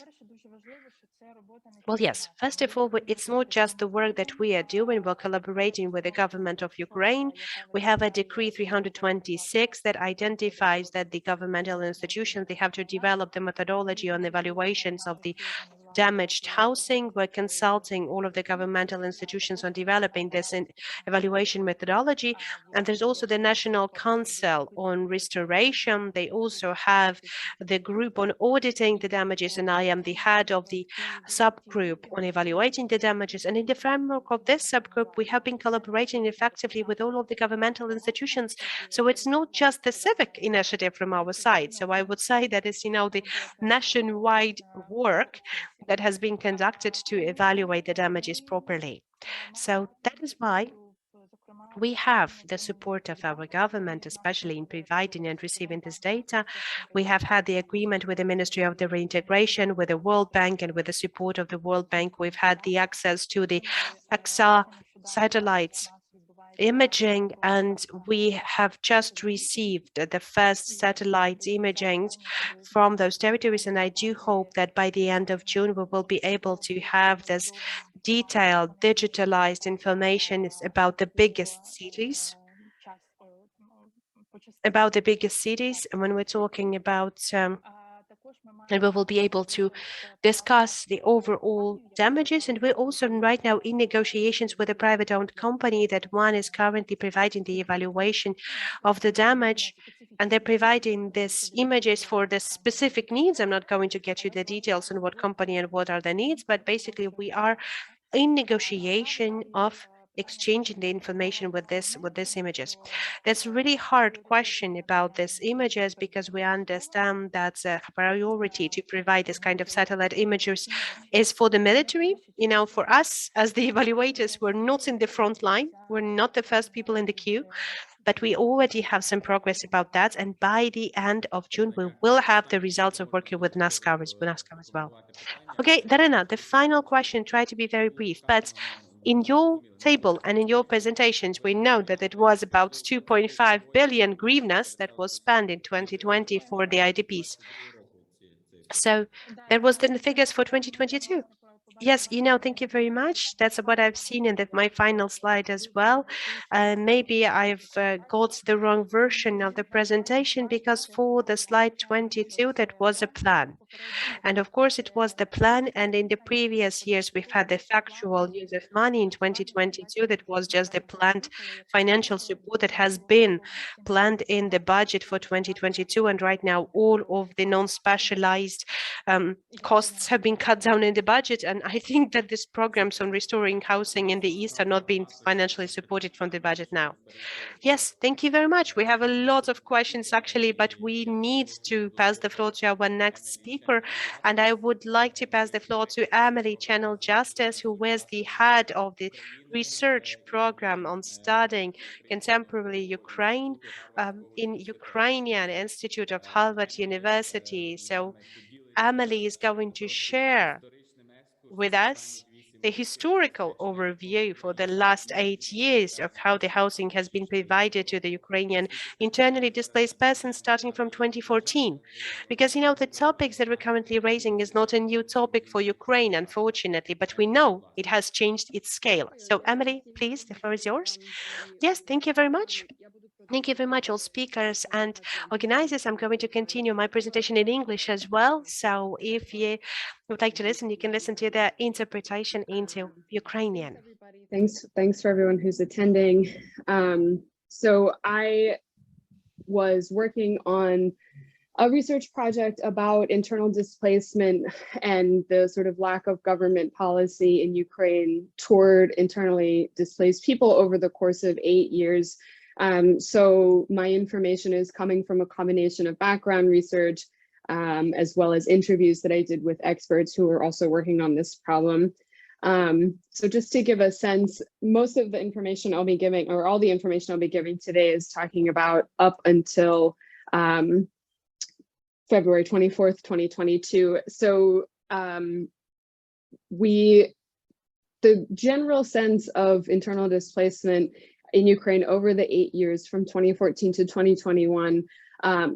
Well, yes, first of all, it's not just the work that we are doing. We're collaborating with the government of Ukraine. We have a decree 326 that identifies that the governmental institutions, they have to develop the methodology on evaluations of the damaged housing. We're consulting all of the governmental institutions on developing this evaluation methodology. And there's also the National Council on Restoration. They also have the group on auditing the damages, and I am the head of the subgroup on evaluating the damages. And in the framework of this subgroup, we have been collaborating effectively with all of the governmental institutions. So it's not just the civic initiative from our side. So I would say that it's, the nationwide work that has been conducted to evaluate the damages properly. So that is why we have the support of our government, especially in providing and receiving this data. We have had the agreement with the Ministry of the Reintegration, with the World Bank, and with the support of the World Bank, we've had the access to the AXA satellites imaging, and we have just received the first satellite imaging from those territories, and I do hope that by the end of June we will be able to have this detailed digitalized information about the biggest cities. about the biggest cities, and when we're talking about and we will be able to discuss the overall damages. And we're also right now in negotiations with a private-owned company that one is currently providing the evaluation of the damage, and they're providing these images for the specific needs. I'm not going to get you the details on what company and what are the needs, but basically we are in negotiation of exchanging the information with these images. That's a really hard question about these images, because we understand that a priority to provide this kind of satellite images is for the military. You know, for us as the evaluators, we're not in the front line. We're not the first people in the queue, but we already have some progress about that. And by the end of June, we will have the results of working with NASCAR as well. Okay, Daryna, the final question, try to be very brief, but in your table and in your presentations, we know that it was about 2.5 billion hryvnias that was spent in 2020 for the IDPs. So that was the figures for 2022. Yes, thank you very much. That's what I've seen in my final slide as well. Maybe I've got the wrong version of the presentation, because for the slide 22, that was a plan. And of course, it was the plan. And in the previous years, we've had the factual use of money in 2022. That was just the planned financial support that has been planned in the budget for 2022. And right now, all of the non-specialized costs have been cut down in the budget. And I think that these programs on restoring housing in the East are not being financially supported from the budget now. Yes, thank you very much. We have a lot of questions actually, but we need to pass the floor to our next speaker. And I would like to pass the floor to Emily Channell-Justice, who is the head of the research program on studying contemporary Ukraine in Ukrainian Institute of Harvard University. So Emily is going to share with us the historical overview for the last 8 years of how the housing has been provided to the Ukrainian internally displaced persons starting from 2014. Because, the topics that we're currently raising is not a new topic for Ukraine, unfortunately, but we know it has changed its scale. So, Emily, please, the floor is yours. Yes, thank you very much. Thank you very much, all speakers and organizers. I'm going to continue my presentation in English as well. So if you would like to listen, you can listen to the interpretation into Ukrainian. Thanks for everyone who's attending. So I was working on a research project about internal displacement and the sort of lack of government policy in Ukraine toward internally displaced people over the course of 8 years. So my information is coming from a combination of background research, as well as interviews that I did with experts who are also working on this problem. So just to give a sense, most of the information I'll be giving, or all the information I'll be giving today, is talking about up until February 24th, 2022. So the general sense of internal displacement in Ukraine over the 8 years from 2014 to 2021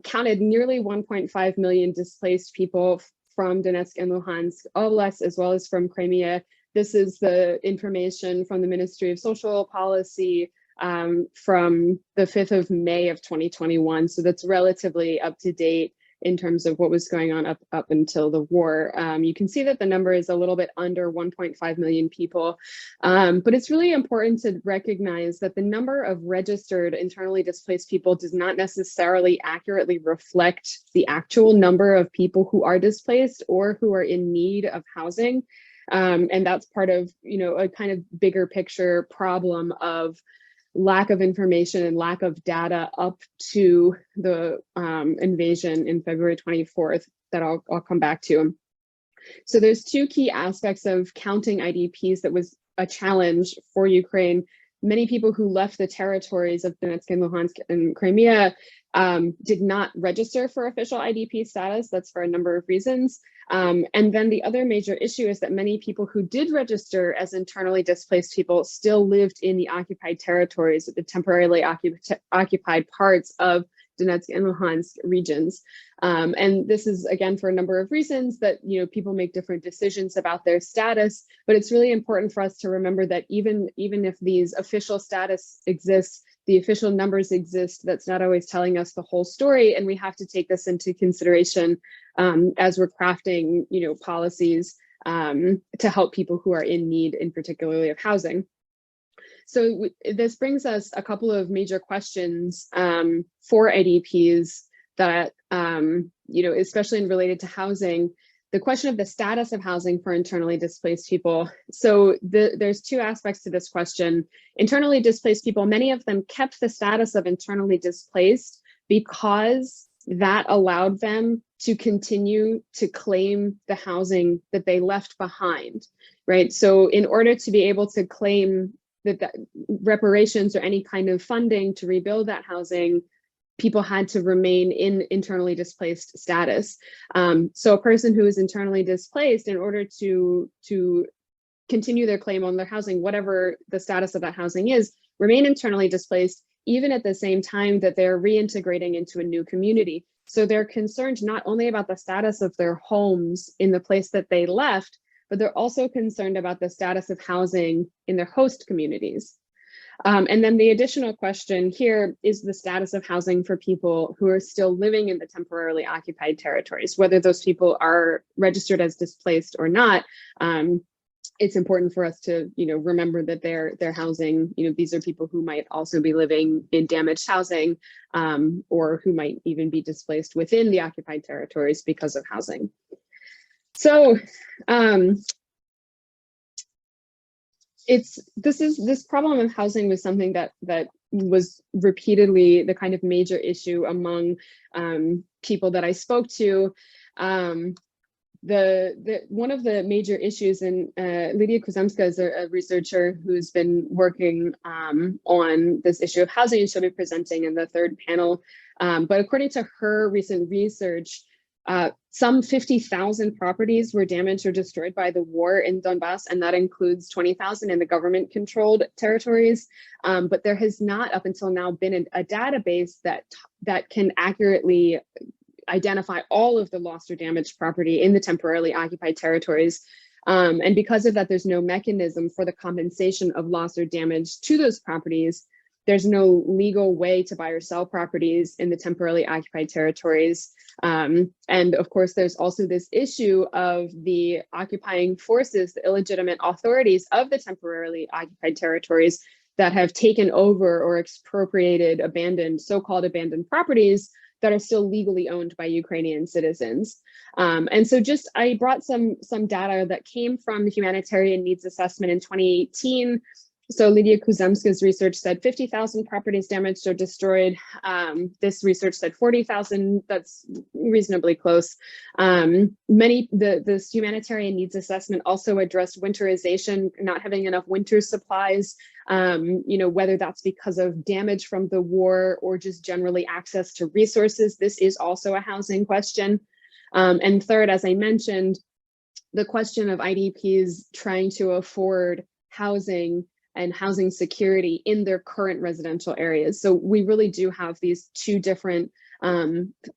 counted nearly 1.5 million displaced people from Donetsk and Luhansk oblasts, as well as from Crimea. This is the information from the Ministry of Social Policy from the 5th of May of 2021. So that's relatively up to date in terms of what was going on up until the war. You can see that the number is a little bit under 1.5 million people, but it's really important to recognize that the number of registered internally displaced people does not necessarily accurately reflect the actual number of people who are displaced or who are in need of housing. And that's part of, a kind of bigger picture problem of lack of information and lack of data up to the invasion in February 24th that I'll come back to. So there's two key aspects of counting IDPs that was a challenge for Ukraine. Many people who left the territories of Donetsk and Luhansk and Crimea did not register for official IDP status. That's for a number of reasons. And then the other major issue is that many people who did register as internally displaced people still lived in the occupied territories, the temporarily occupied parts of Donetsk and Luhansk regions. And this is, again, for a number of reasons that, people make different decisions about their status, but it's really important for us to remember that even if these official status exists, the official numbers exist, that's not always telling us the whole story, and we have to take this into consideration as we're crafting, policies to help people who are in need, in particularly of housing. So this brings us a couple of major questions for IDPs that, especially related to housing. The question of the status of housing for internally displaced people. So there's two aspects to this question. Internally displaced people, many of them kept the status of internally displaced because that allowed them to continue to claim the housing that they left behind, right? So in order to be able to claim that reparations or any kind of funding to rebuild that housing, people had to remain in internally displaced status. So a person who is internally displaced, in order to continue their claim on their housing, whatever the status of that housing is, remain internally displaced, even at the same time that they're reintegrating into a new community. So they're concerned not only about the status of their homes in the place that they left, but they're also concerned about the status of housing in their host communities. And then the additional question here is the status of housing for people who are still living in the temporarily occupied territories, whether those people are registered as displaced or not. It's important for us to, remember that their housing, these are people who might also be living in damaged housing, or who might even be displaced within the occupied territories because of housing. So this problem of housing was something that was repeatedly the kind of major issue among people that I spoke to. One of the major issues, and Lydia Kuzemska is a researcher who's been working on this issue of housing, and she'll be presenting in the third panel. But according to her recent research, some 50,000 properties were damaged or destroyed by the war in Donbass, and that includes 20,000 in the government-controlled territories. But there has not, up until now, been a database that can accurately identify all of the lost or damaged property in the temporarily occupied territories. And because of that, there's no mechanism for the compensation of loss or damage to those properties. There's no legal way to buy or sell properties in the temporarily occupied territories. And of course, there's also this issue of the occupying forces, the illegitimate authorities of the temporarily occupied territories that have taken over or expropriated so-called abandoned properties that are still legally owned by Ukrainian citizens. And so I brought some data that came from the Humanitarian Needs Assessment in 2018. So Lydia Kuzemska's research said 50,000 properties damaged or destroyed. This research said 40,000. That's reasonably close. This Humanitarian Needs Assessment also addressed winterization, not having enough winter supplies, whether that's because of damage from the war or just generally access to resources. This is also a housing question. And third, as I mentioned, the question of IDPs trying to afford housing and housing security in their current residential areas. So we really do have these two different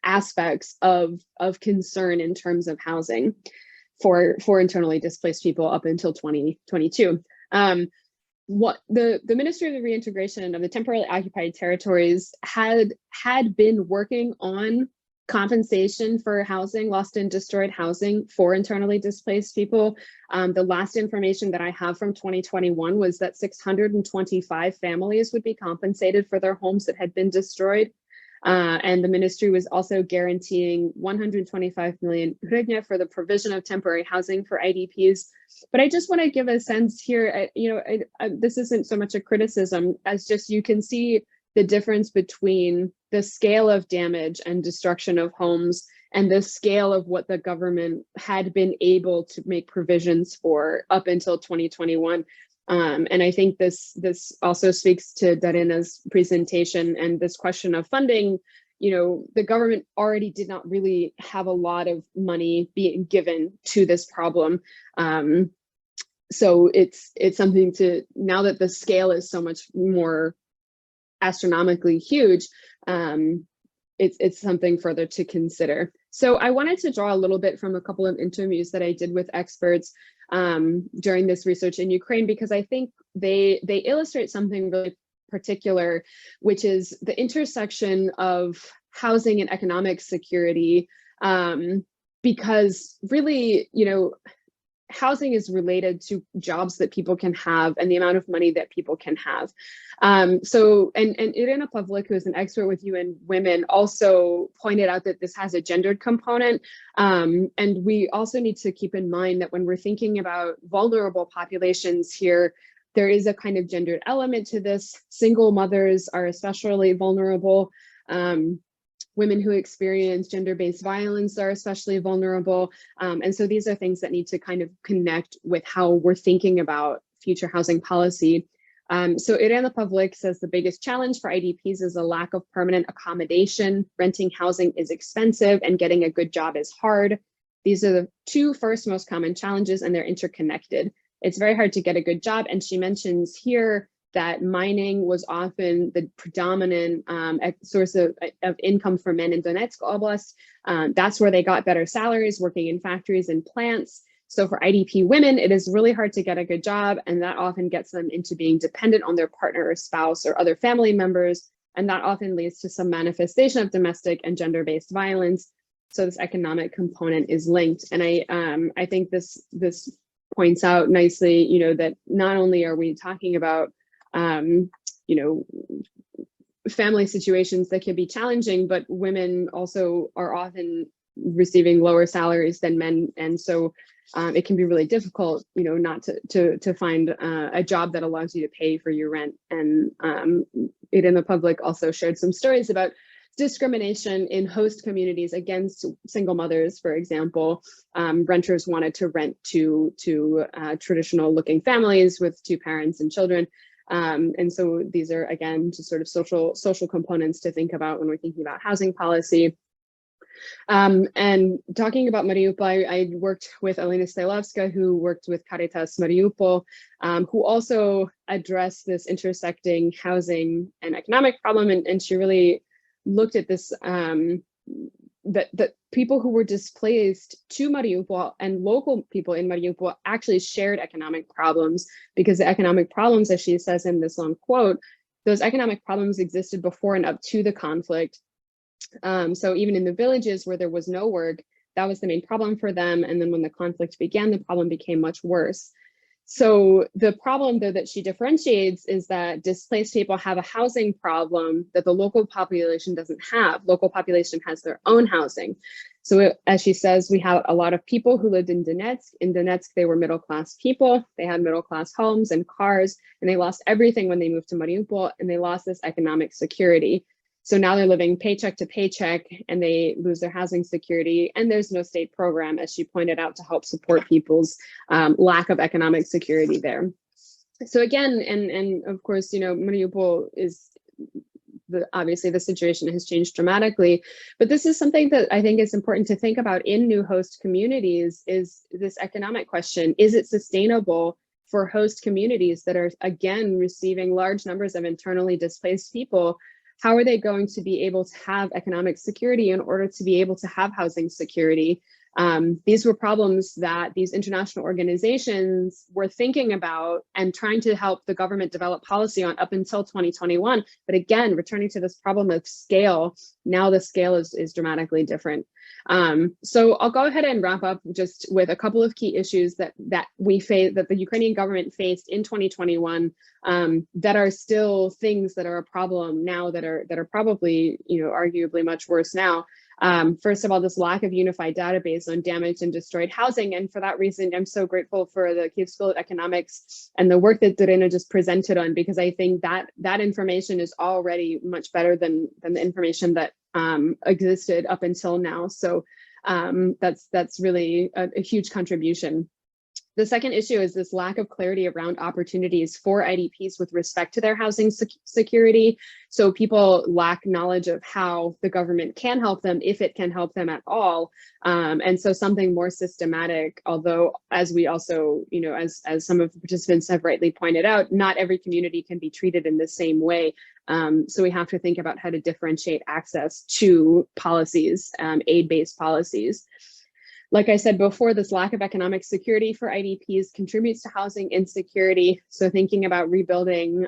aspects of concern in terms of housing for internally displaced people up until 2022. What the Ministry of the Reintegration of the Temporarily Occupied Territories had been working on compensation for housing, lost and destroyed housing for internally displaced people. The last information that I have from 2021 was that 625 families would be compensated for their homes that had been destroyed. And the ministry was also guaranteeing 125 million hryvnia for the provision of temporary housing for IDPs. But I just want to give a sense here, this isn't so much a criticism as just you can see the difference between the scale of damage and destruction of homes and the scale of what the government had been able to make provisions for up until 2021. And I think this also speaks to Daryna's presentation and this question of funding. The government already did not really have a lot of money being given to this problem. So it's something to, now that the scale is so much more astronomically huge, it's something further to consider. So I wanted to draw a little bit from a couple of interviews that I did with experts during this research in Ukraine, because I think they illustrate something really particular, which is the intersection of housing and economic security, because really, housing is related to jobs that people can have and the amount of money that people can have. So Irina Pavlik, who is an expert with UN Women, also pointed out that this has a gendered component. And we also need to keep in mind that when we're thinking about vulnerable populations here, there is a kind of gendered element to this. Single mothers are especially vulnerable. Women who experience gender-based violence are especially vulnerable. And so these are things that need to kind of connect with how we're thinking about future housing policy. So Irina Pavlik says the biggest challenge for IDPs is a lack of permanent accommodation. Renting housing is expensive and getting a good job is hard. These are the two first most common challenges, and they're interconnected. It's very hard to get a good job. And she mentions here that mining was often the predominant source of income for men in Donetsk Oblast. That's where they got better salaries, working in factories and plants. So for IDP women, it is really hard to get a good job, and that often gets them into being dependent on their partner or spouse or other family members. And that often leads to some manifestation of domestic and gender-based violence. So this economic component is linked. And I think this points out nicely, that not only are we talking about family situations that can be challenging, but women also are often receiving lower salaries than men. And so it can be really difficult, not to find a job that allows you to pay for your rent. And Irina Pavlik also shared some stories about discrimination in host communities against single mothers, for example. Renters wanted to rent to traditional looking families with two parents and children. And so these are, again, just sort of social components to think about when we're thinking about housing policy. And talking about Mariupol, I worked with Alina Stailovska, who worked with Caritas Mariupol, who also addressed this intersecting housing and economic problem. And she really looked at this, that people who were displaced to Mariupol and local people in Mariupol actually shared economic problems, because the economic problems, as she says in this long quote, those economic problems existed before and up to the conflict. So even in the villages where there was no work, that was the main problem for them. And then when the conflict began, the problem became much worse. So the problem, though, that she differentiates is that displaced people have a housing problem that the local population doesn't have. Local population has their own housing. So as she says, we have a lot of people who lived in Donetsk. In Donetsk, they were middle-class people. They had middle-class homes and cars, and they lost everything when they moved to Mariupol, and they lost this economic security. So now they're living paycheck to paycheck, and they lose their housing security, and there's no state program, as she pointed out, to help support people's lack of economic security there. So again, and of course, Mariupol is, obviously the situation has changed dramatically, but this is something that I think is important to think about in new host communities, is this economic question. Is it sustainable for host communities that are, again, receiving large numbers of internally displaced people? How are they going to be able to have economic security in order to be able to have housing security? These were problems that these international organizations were thinking about and trying to help the government develop policy on up until 2021. But again, returning to this problem of scale, now the scale is dramatically different. So I'll go ahead and wrap up just with a couple of key issues that we face, that the Ukrainian government faced in 2021, that are still things that are a problem now, that are probably, arguably much worse now. First of all, this lack of unified database on damaged and destroyed housing. And for that reason, I'm so grateful for the Kyiv School of Economics and the work that Daryna just presented on, because I think that information is already much better than the information that existed up until now. So that's really a huge contribution. The second issue is this lack of clarity around opportunities for IDPs with respect to their housing security. So people lack knowledge of how the government can help them, if it can help them at all. And so something more systematic, although as we also, as some of the participants have rightly pointed out, not every community can be treated in the same way. So we have to think about how to differentiate access to policies, aid-based policies. Like I said before, this lack of economic security for IDPs contributes to housing insecurity. So thinking about rebuilding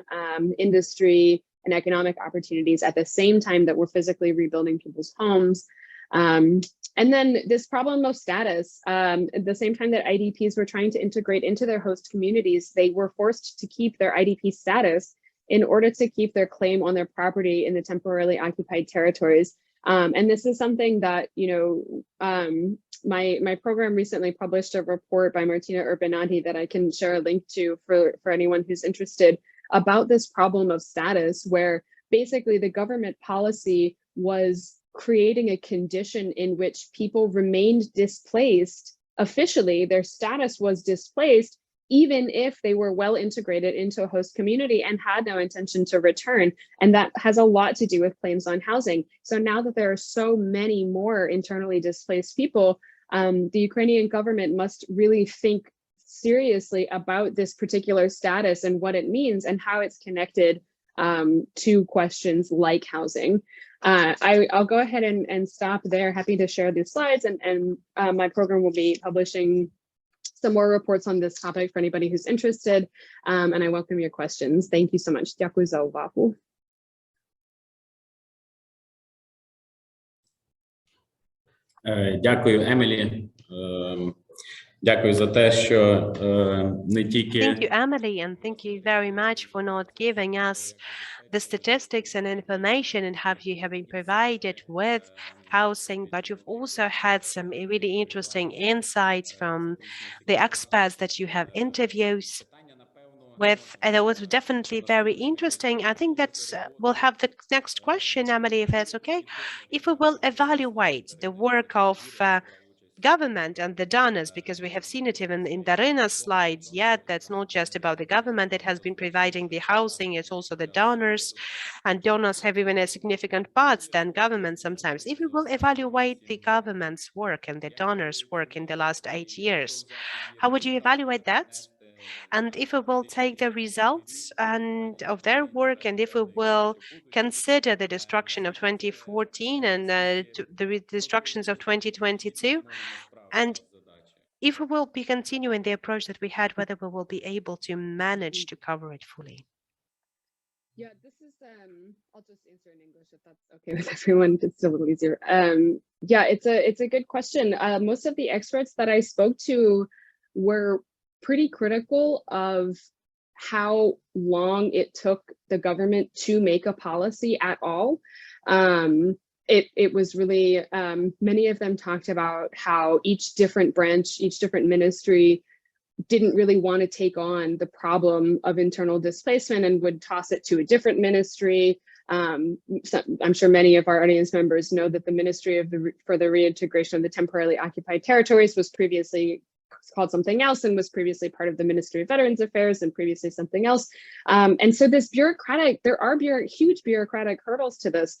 industry and economic opportunities at the same time that we're physically rebuilding people's homes. And then this problem of status, at the same time that IDPs were trying to integrate into their host communities, they were forced to keep their IDP status in order to keep their claim on their property in the temporarily occupied territories. And this is something that, my program recently published a report by Martina Urbanati that I can share a link to for anyone who's interested about this problem of status, where basically the government policy was creating a condition in which people remained displaced. Officially, their status was displaced, even if they were well integrated into a host community and had no intention to return. And that has a lot to do with claims on housing. So now that there are so many more internally displaced people, the Ukrainian government must really think seriously about this particular status and what it means and how it's connected to questions like housing. I'll go ahead and stop there. Happy to share these slides, and my program will be publishing some more reports on this topic for anybody who's interested, and I welcome your questions. Thank you so much. Дякую за увагу. Дякую, Емілі. Дякую за те, що не тільки... Thank you, Emily, and thank you very much for not giving us the statistics and information and how you have been provided with housing, but you've also had some really interesting insights from the experts that you have interviews with, and it was definitely very interesting. I think that we'll have the next question, Emily, if that's okay. If we will evaluate the work of government and the donors, because we have seen it even in Daryna's slides, yet that's not just about the government that has been providing the housing, it's also the donors, and donors have even a significant parts than government sometimes. If we will evaluate the government's work and the donors' work in the last 8 years, how would you evaluate that? And if we will take the results and of their work, and if we will consider the destruction of 2014 and the destructions of 2022, and if we will be continuing the approach that we had, whether we will be able to manage to cover it fully. Yeah, this is, I'll just answer in English if that's okay with everyone. It's a little easier. Yeah, it's a good question. Most of the experts that I spoke to were pretty critical of how long it took the government to make a policy at all. It was really, many of them talked about how each different branch, each different ministry didn't really want to take on the problem of internal displacement and would toss it to a different ministry. So I'm sure many of our audience members know that the Ministry for the Reintegration of the Temporarily Occupied Territories was previously called something else and was previously part of the Ministry of Veterans Affairs and previously something else. And so this there are huge bureaucratic hurdles to this.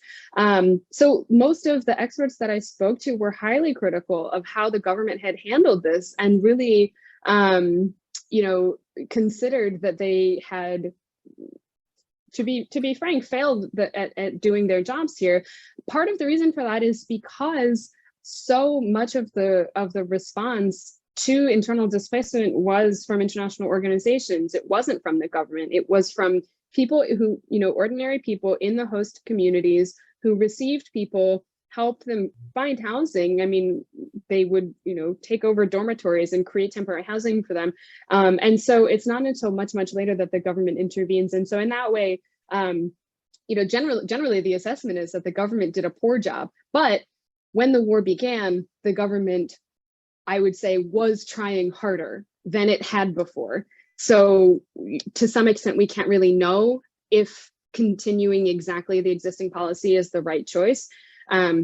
So most of the experts that I spoke to were highly critical of how the government had handled this and really, considered that they had, to be frank, failed at doing their jobs here. Part of the reason for that is because so much of the response to internal displacement was from international organizations. It wasn't from the government. It was from people who, ordinary people in the host communities who received people, helped them find housing. I mean, they would, take over dormitories and create temporary housing for them. And so it's not until much, much later that the government intervenes. And so in that way, generally the assessment is that the government did a poor job. But when the war began, the government, I would say, was trying harder than it had before. So to some extent, we can't really know if continuing exactly the existing policy is the right choice,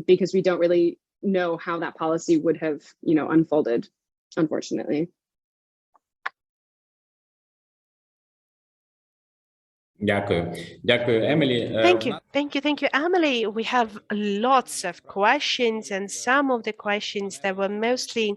because we don't really know how that policy would have, unfolded, unfortunately. Дякую. Дякую, Емілі. Thank you, Emily. We have lots of questions, and some of the questions that were mostly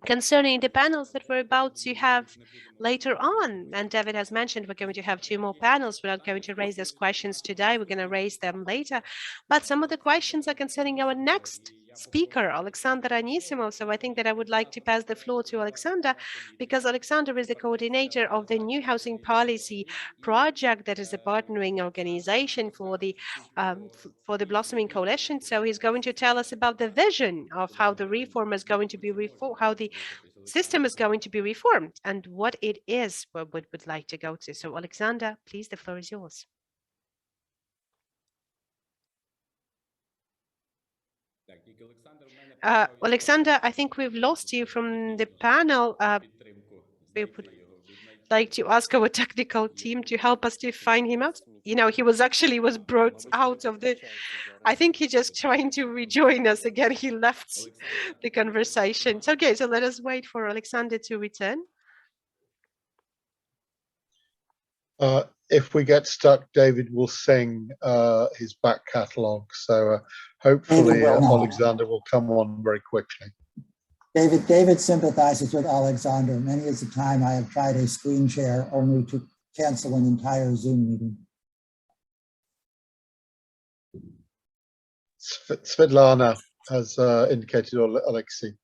concerning the panels that we're about to have later on. And David has mentioned we're going to have 2 more panels. We're not going to raise those questions today. We're going to raise them later. But some of the questions are concerning our next speaker, Oleksandr Anisimov. So I think that I would like to pass the floor to Oleksandr, because Oleksandr is the coordinator of the new housing policy project that is a partnering organization for the Blossoming Coalition. So he's going to tell us about the vision of how the reform is going to be how the system is going to be reformed and what it is we would like to go to. So Oleksandr, please, the floor is yours. Oleksandr, I think we've lost you from the panel. We would like to ask our technical team to help us to find him out. You know, he was brought out of the, I think he's just trying to rejoin us again. He left the conversation. So, okay, so let us wait for Oleksandr to return. If we get stuck, David will sing his back catalogue. So hopefully Oleksandr will come on very quickly. David sympathizes with Oleksandr. Many is the time I have tried a screen share only to cancel an entire Zoom meeting. Svetlana has indicated Oleksiy.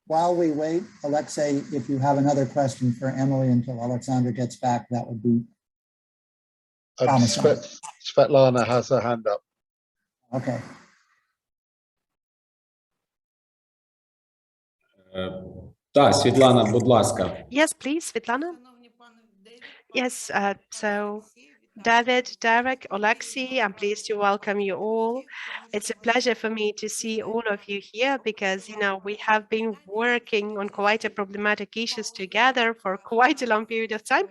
While we wait, Oleksiy, if you have another question for Emily until Oleksandr gets back, that would be promising. Svetlana has her hand up. Okay. Світлана, будь ласка. Yes, please, Svetlana. Yes, so David, Derek, Oleksiy, I'm pleased to welcome you all. It's a pleasure for me to see all of you here because, you know, we have been working on quite a problematic issues together for quite a long period of time.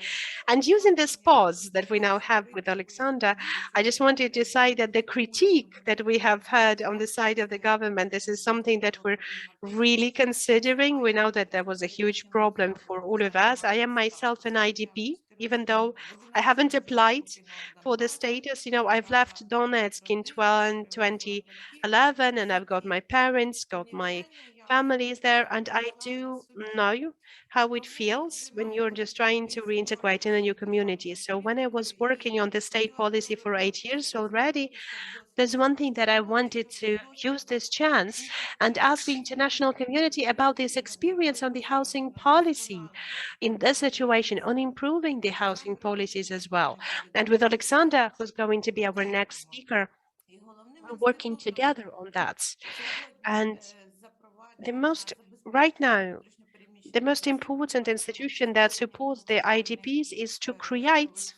And using this pause that we now have with Oleksandr, I just wanted to say that the critique that we have heard on the side of the government, this is something that we're really considering. We know that there was a huge problem for all of us. I am myself an IDP, even though I haven't applied for the status. You know, I've left Donetsk in 2011 and I've got my parents, got my families there. And I do know how it feels when you're just trying to reintegrate in a new community. So when I was working on the state policy for 8 years already, there's one thing that I wanted to use this chance and ask the international community about this experience on the housing policy in this situation, on improving the housing policies as well. And with Oleksandr, who's going to be our next speaker, we're working together on that. And right now, the most important institution that supports the IDPs is to create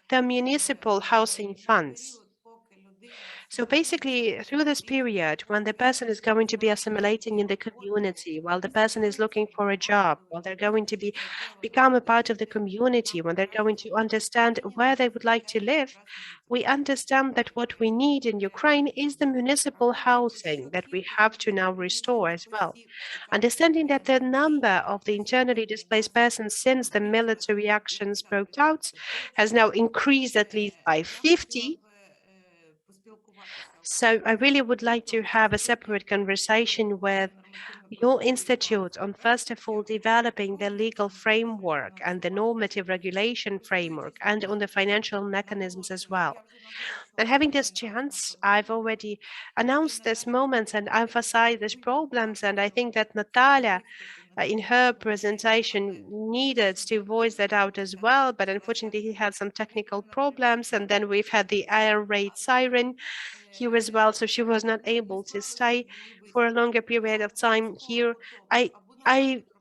the municipal housing funds. So basically, through this period, when the person is going to be assimilating in the community, while the person is looking for a job, while they're going to become a part of the community, when they're going to understand where they would like to live, we understand that what we need in Ukraine is the municipal housing that we have to now restore as well. Understanding that the number of the internally displaced persons since the military actions broke out has now increased at least by 50. So I really would like to have a separate conversation with your institute on, first of all, developing the legal framework and the normative regulation framework and on the financial mechanisms as well. And having this chance, I've already announced this moment and emphasized these problems. And I think that Natalia, in her presentation, needed to voice that out as well. But unfortunately, he had some technical problems. And then we've had the air raid siren here as well. So she was not able to stay for a longer period of time here.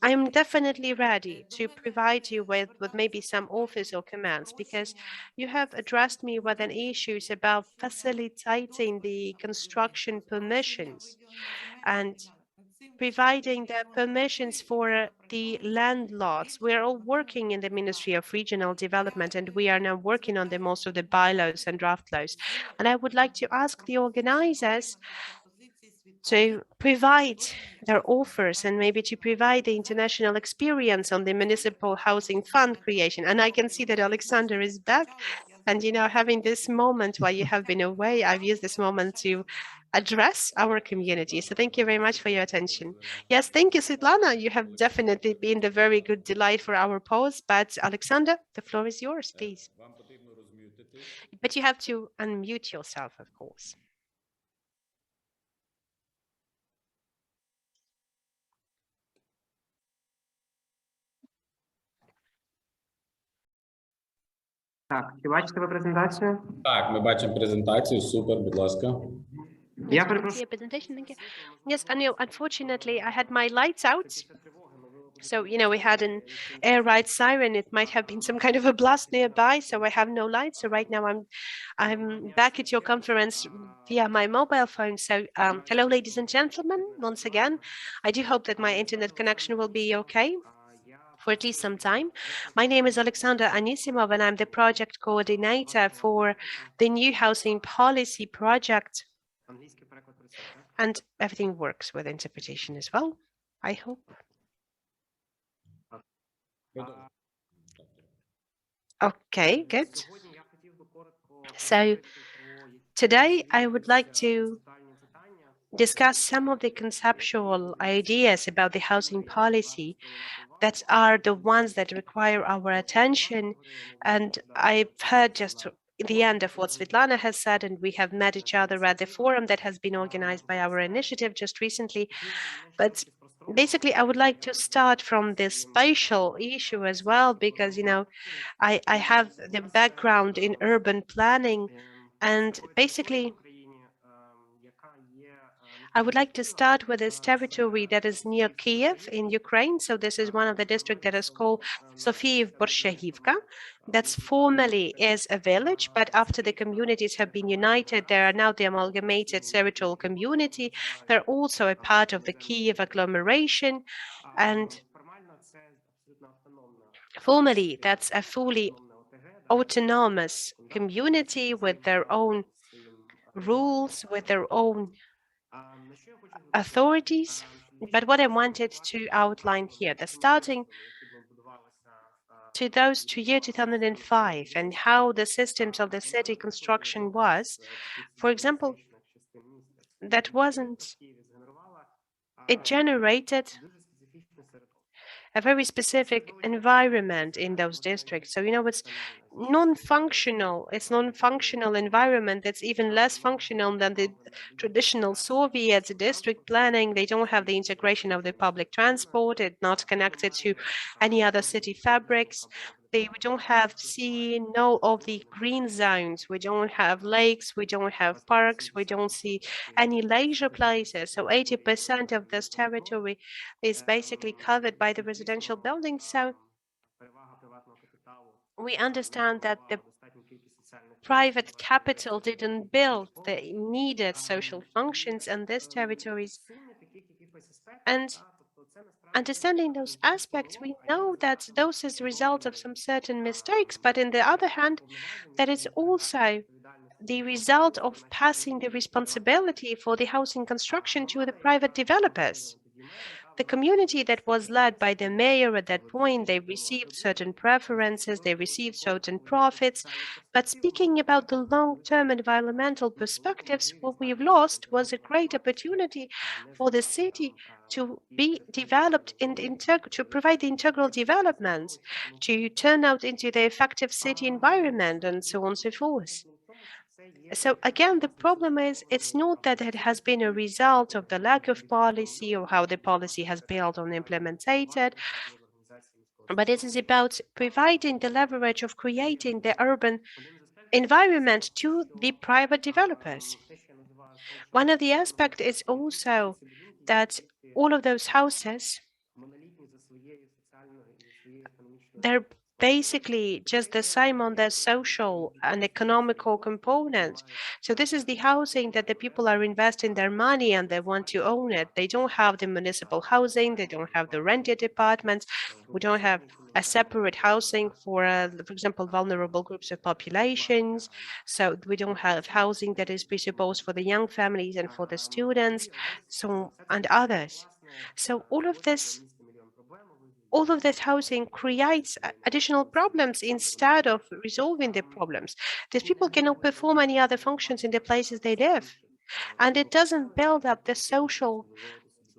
I'm definitely ready to provide you with maybe some official commands, because you have addressed me with an issues about facilitating the construction permissions and providing the permissions for the landlords. We're all working in the Ministry of Regional Development, and we are now working on the most of the bylaws and draft laws. And I would like to ask the organizers to provide their offers and maybe to provide the international experience on the municipal housing fund creation. And I can see that Oleksandr is back. And, you know, having this moment while you have been away, I've used this moment to address our community. So thank you very much for your attention. Yes, thank you, Svetlana. You have definitely been the very good delight for our pause. But Oleksandr, the floor is yours, please. But you have to unmute yourself, of course. Так, чи бачите ви презентацію? Так, ми бачимо презентацію. Супер, будь ласка. Я Yes, we can see a presentation. Thank you. Yes, I know. Unfortunately, I had my lights out. So, we had an air raid siren. It might have been some kind of a blast nearby. So I have no light. So right now I'm back at your conference via my mobile phone. So hello, ladies and gentlemen, once again. I do hope that my internet connection will be okay for at least some time. My name is Oleksandr Anisimov, and I'm the project coordinator for the new housing policy project. And everything works with interpretation as well, I hope. Okay, good. So today I would like to discuss some of the conceptual ideas about the housing policy that are the ones that require our attention. And I've heard just the end of what Svetlana has said, and we have met each other at the forum that has been organized by our initiative just recently. But basically, I would like to start from this spatial issue as well, because, I have the background in urban planning, and basically, I would like to start with this territory that is near Kyiv in Ukraine. So this is one of the districts that is called Sofiiv-Borshahivka. That's formally is a village, but after the communities have been united, they are now the amalgamated territorial community. They're also a part of the Kyiv agglomeration. And formally, that's a fully autonomous community with their own rules, with their own authorities. But what I wanted to outline here, the starting to those to year 2005 and how the systems of the city construction was, for example, it generated a very specific environment in those districts. So, it's non-functional environment that's even less functional than the traditional Soviet district planning. They don't have the integration of the public transport. It's not connected to any other city fabrics. We don't have no of the green zones. We don't have lakes. We don't have parks. We don't see any leisure places. So 80% of this territory is basically covered by the residential buildings. So we understand that the private capital didn't build the needed social functions in these territories. And understanding those aspects, we know that those is the result of some certain mistakes, but on the other hand, that is also the result of passing the responsibility for the housing construction to the private developers. The community that was led by the mayor at that point, they received certain preferences, they received certain profits. But speaking about the long-term environmental perspectives, what we've lost was a great opportunity for the city to be developed and to provide the integral developments, to turn out into the effective city environment and so on and so forth. So again, the problem is it's not that it has been a result of the lack of policy or how the policy has been implemented, but it is about providing the leverage of creating the urban environment to the private developers. One of the aspects is also that all of those houses, they're basically just the same on their social and economical component. So this is the housing that the people are investing their money and they want to own it. They don't have the municipal housing, they don't have the rented apartments, we don't have a separate housing for example, vulnerable groups of populations. So we don't have housing that is presupposed for the young families and for the students, and others. So all of this housing creates additional problems instead of resolving the problems. These people cannot perform any other functions in the places they live. and it doesn't build up the social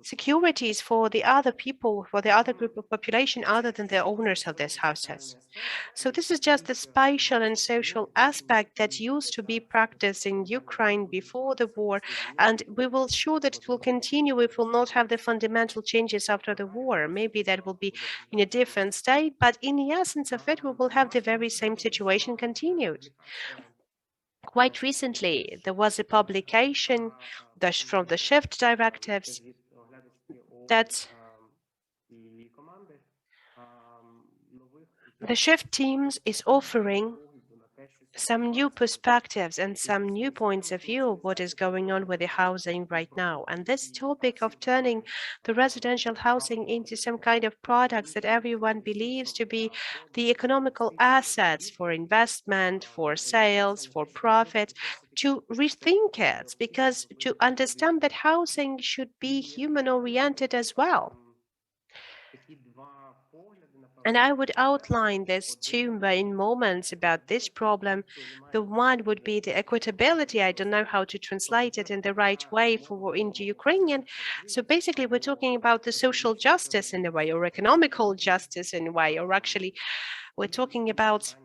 securities for the other people, for the other group of population other than the owners of these houses. So this is just the spatial and social aspect that used to be practiced in Ukraine before the war, and we will show that it will continue if we'll not have the fundamental changes after the war. Maybe that will be in a different state, but in the essence of it, we will have the very same situation continued. Quite recently, there was a publication from the shift directives that the shift teams is offering some new perspectives and some new points of view of what is going on with the housing right now. And this topic of turning the residential housing into some kind of products that everyone believes to be the economical assets for investment, for sales, for profit, to rethink it, because to understand that housing should be human-oriented as well. And I would outline these two main moments about this problem. The one would be the equitability. I don't know how to translate it in the right way into Ukrainian. So basically, we're talking about the social justice in a way, or economical justice in a way, or actually, we're talking about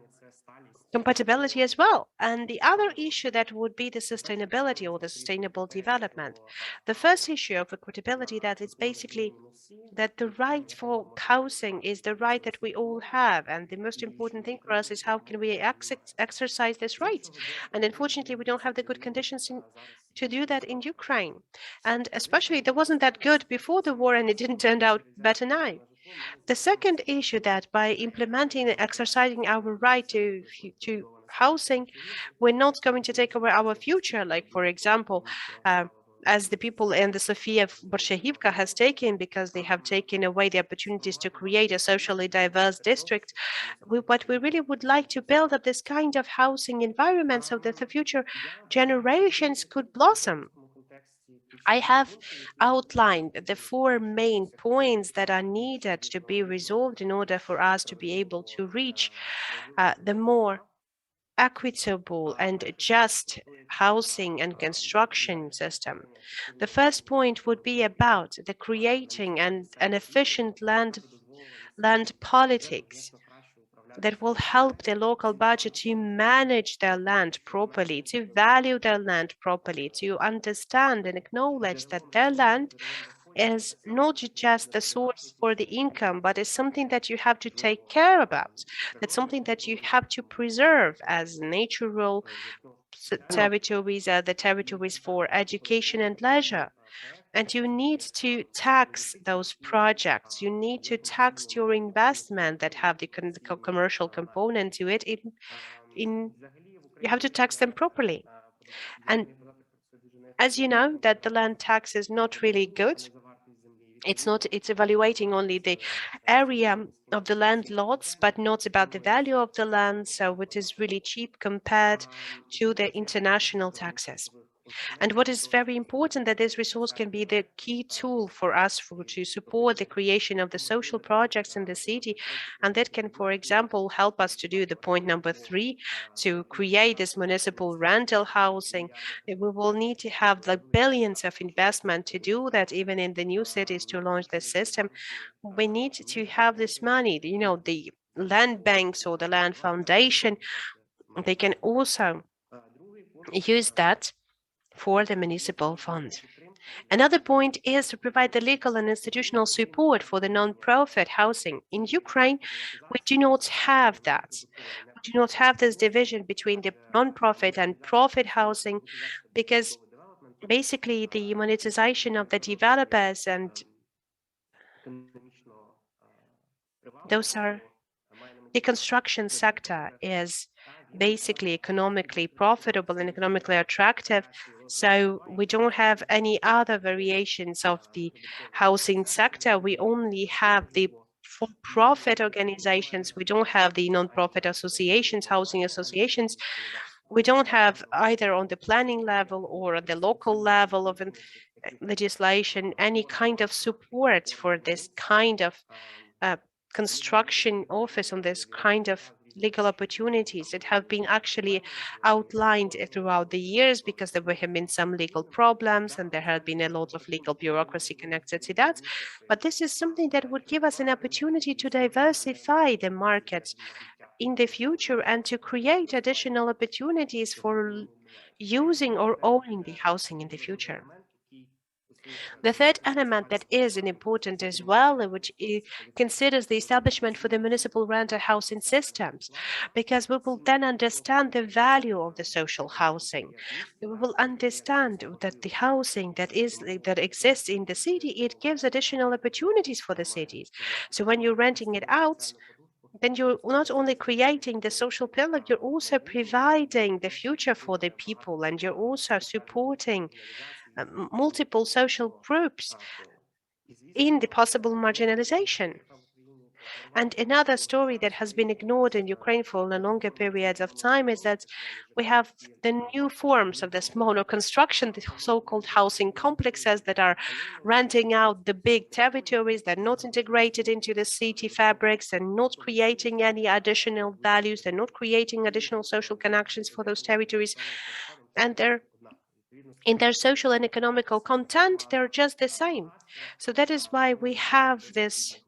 compatibility as well. And the other issue that would be the sustainability or the sustainable development. The first issue of equitability, that is basically that the right for housing is the right that we all have. And the most important thing for us is how can we exercise this right? And unfortunately, we don't have the good conditions to do that in Ukraine. And especially, there wasn't that good before the war, and it didn't turn out better now. The second issue, that by implementing and exercising our right to housing, we're not going to take away our future. Like, for example, as the people in the Sofia Borshahivka has taken, because they have taken away the opportunities to create a socially diverse district. What we really would like to build up this kind of housing environment so that the future generations could blossom. I have outlined the four main points that are needed to be resolved in order for us to be able to reach the more equitable and just housing and construction system. The first point would be about the creating an efficient land politics that will help the local budget to manage their land properly, to value their land properly, to understand and acknowledge that their land is not just the source for the income, but is something that you have to take care about. That's something that you have to preserve as natural territories, the territories for education and leisure. And you need to tax those projects. You need to tax your investment that have the commercial component to it. You have to tax them properly. And as you know, that the land tax is not really good. It's evaluating only the area of the land lots, but not about the value of the land. So it is really cheap compared to the international taxes. And what is very important, that this resource can be the key tool for us to support the creation of the social projects in the city. And that can, for example, help us to do the point number 3, to create this municipal rental housing. We will need to have like billions of investment to do that, even in the new cities, to launch this system. We need to have this money, the land banks or the land foundation, they can also use that for the municipal fund. Another point is to provide the legal and institutional support for the non-profit housing. In Ukraine, we do not have that. We do not have this division between the non-profit and profit housing, because basically the monetization of the developers and the construction sector is basically economically profitable and economically attractive. So we don't have any other variations of the housing sector. We only have the for-profit organizations. We don't have the non-profit associations, housing associations. We don't have either on the planning level or at the local level of legislation any kind of support for this kind of construction office, on this kind of legal opportunities that have been actually outlined throughout the years, because there have been some legal problems and there had been a lot of legal bureaucracy connected to that. But this is something that would give us an opportunity to diversify the markets in the future and to create additional opportunities for using or owning the housing in the future. The third element that is important as well, which considers the establishment for the municipal rental housing systems, because we will then understand the value of the social housing. We will understand that the housing that exists in the city, it gives additional opportunities for the cities. So when you're renting it out, then you're not only creating the social pillar, you're also providing the future for the people, and you're also supporting multiple social groups in the possible marginalization. And another story that has been ignored in Ukraine for a longer period of time is that we have the new forms of this mono-construction, the so-called housing complexes that are renting out the big territories. They're not integrated into the city fabrics and not creating any additional values. They're not creating additional social connections for those territories. And they're in their social and economical content, they're just the same. So that is why we have this.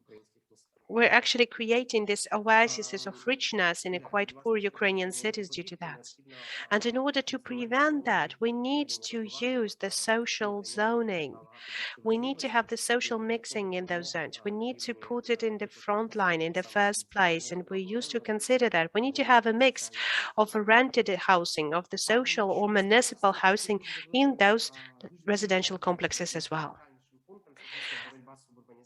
We're actually creating these oases of richness in a quite poor Ukrainian cities due to that. And in order to prevent that, we need to use the social zoning. We need to have the social mixing in those zones. We need to put it in the front line in the first place. And we used to consider that we need to have a mix of rented housing, of the social or municipal housing in those residential complexes as well.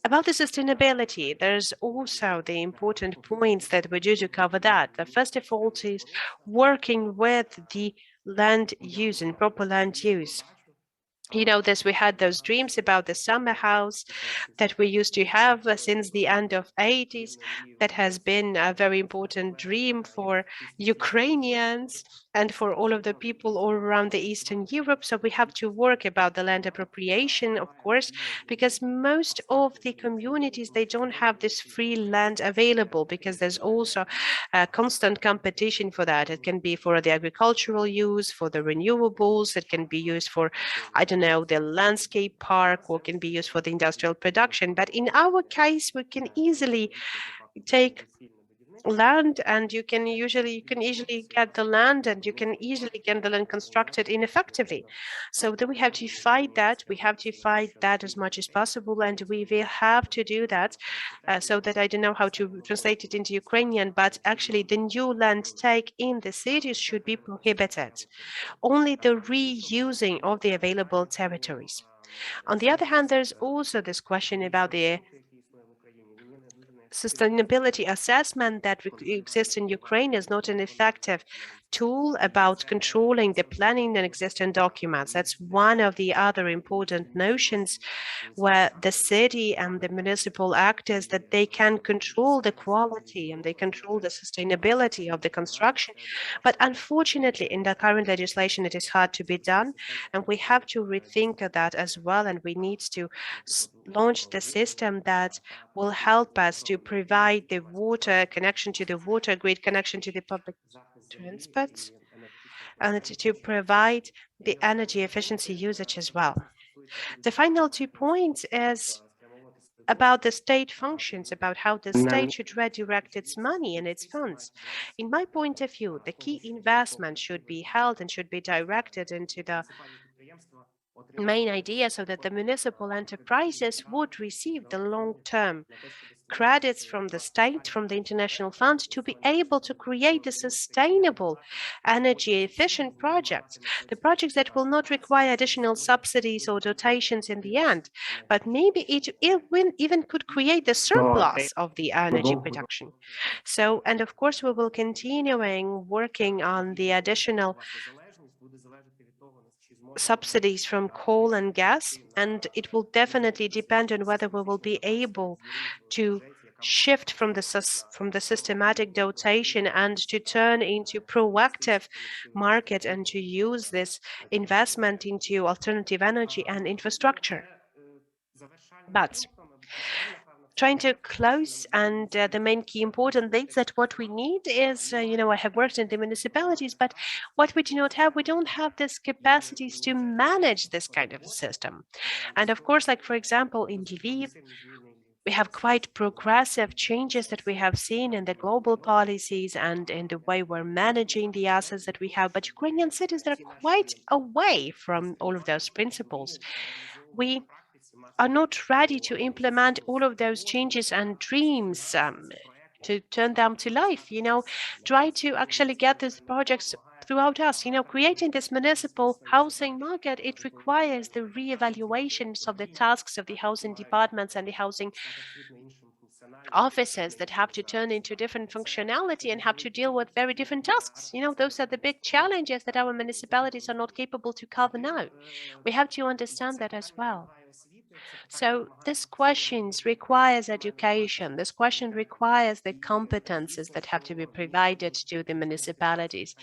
About the sustainability, there's also the important points that we do to cover that. The first of all is working with the land use and proper land use. You know, we had those dreams about the summer house that we used to have since the end of 80s. That has been a very important dream for Ukrainians and for all of the people all around the Eastern Europe. So we have to work about the land appropriation, of course, because most of the communities, they don't have this free land available, because there's also a constant competition for that. It can be for the agricultural use, for the renewables, it can be used for, I don't know, the landscape park, or can be used for the industrial production. But in our case, we can easily take land, and you can easily get the land, and you can easily get the land constructed ineffectively. So then we have to fight that. We have to fight that as much as possible, and we will have to do that. So that I don't know how to translate it into Ukrainian, but actually the new land take in the cities should be prohibited. Only the reusing of the available territories. On the other hand, there's also this question about the sustainability assessment that exists in Ukraine is not an effective tool about controlling the planning and existing documents. That's one of the other important notions, where the city and the municipal actors, that they can control the quality and they control the sustainability of the construction. But unfortunately, in the current legislation, it is hard to be done, and we have to rethink that as well. And we need to launch the system that will help us to provide the water connection to the water grid, connection to the public transports, and to provide the energy efficiency usage as well. The final 2 points is about the state functions, about how the state should redirect its money and its funds. In my point of view, the key investment should be held and should be directed into the main idea, so that the municipal enterprises would receive the long-term credits from the state, from the international fund, to be able to create the sustainable energy efficient projects, the projects that will not require additional subsidies or dotations in the end, but maybe it even could create the surplus of the energy production. So, and of course, we will continuing working on the additional subsidies from coal and gas, and it will definitely depend on whether we will be able to shift from the systematic dotation and to turn into proactive market and to use this investment into alternative energy and infrastructure. But trying to close, and the main key important things that what we need is, I have worked in the municipalities, but what we don't have this capacities to manage this kind of system. And of course, like for example, in Lviv, we have quite progressive changes that we have seen in the global policies and in the way we're managing the assets that we have. But Ukrainian cities are quite away from all of those principles. We are not ready to implement all of those changes and dreams to turn them to life, try to actually get these projects throughout us, creating this municipal housing market. It requires the re-evaluations of the tasks of the housing departments and the housing offices that have to turn into different functionality and have to deal with very different tasks. Those are the big challenges that our municipalities are not capable to cover now. We have to understand that as well. So this question requires education. This question requires the competences that have to be provided to the municipalities.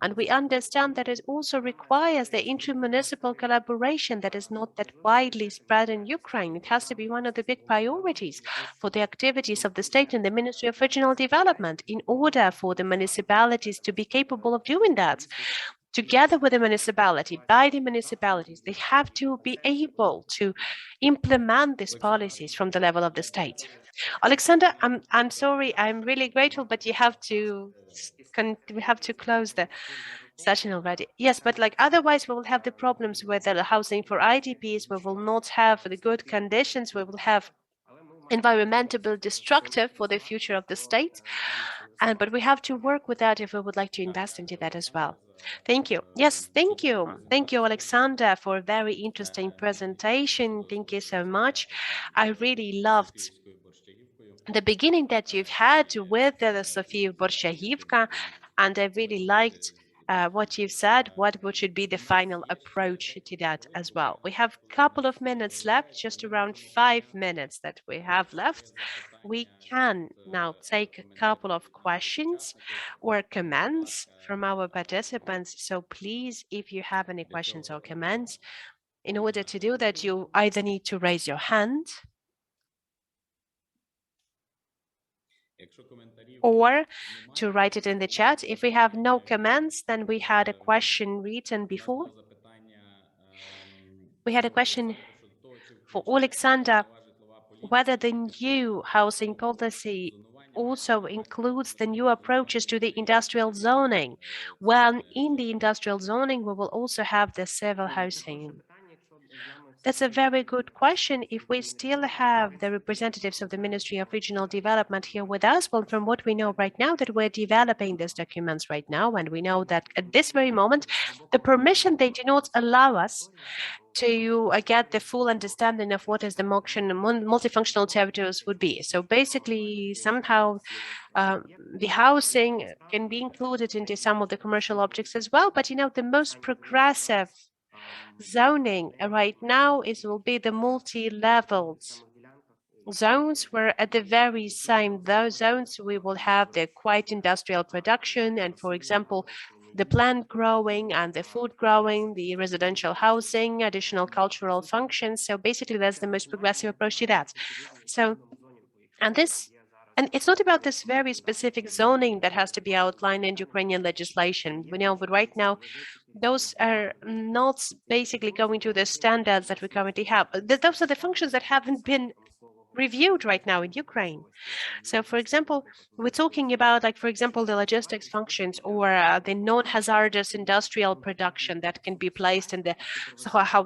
And we understand that it also requires the intermunicipal collaboration that is not that widely spread in Ukraine. It has to be one of the big priorities for the activities of the state and the Ministry of Regional Development in order for the municipalities to be capable of doing that. Together with the municipality, by the municipalities, they have to be able to implement these policies from the level of the state. Oleksandr, I'm sorry, I'm really grateful, but we have to close the session already. Yes, but otherwise we will have the problems with the housing for IDPs. We will not have the good conditions. We will have environmentally destructive for the future of the state. But we have to work with that if we would like to invest into that as well. Thank you. Yes, thank you. Thank you, Oleksandr, for a very interesting presentation. Thank you so much. I really loved the beginning that you've had with the Sofia Borshahivka, and I really liked what you've said, what should be the final approach to that as well. We have a couple of minutes left, just around 5 minutes that we have left. We can now take a couple of questions or comments from our participants. So please, if you have any questions or comments, in order to do that, you either need to raise your hand or to write it in the chat. If we have no comments, then we had a question written before. We had a question for Oleksandr, whether the new housing policy also includes the new approaches to the industrial zoning. When in the industrial zoning, we will also have the civil housing. That's a very good question. If we still have the representatives of the Ministry of Regional Development here with us, well, from what we know right now, that we're developing these documents right now, and we know that at this very moment, the permission, they do not allow us to get the full understanding of what is the multifunctional territories would be. So basically, somehow the housing can be included into some of the commercial objects as well. But the most progressive zoning right now will be the multi-levels zones, where at the very same those zones we will have the quite industrial production, and for example the plant growing and the food growing, the residential housing, additional cultural functions. So basically that's the most progressive approach to that. So and it's not about this very specific zoning that has to be outlined in Ukrainian legislation. We know, but right now those are not basically going to the standards that we currently have. Those are the functions that haven't been reviewed right now in Ukraine. So, for example, we're talking about, for example, the logistics functions or the non-hazardous industrial production that can be placed in the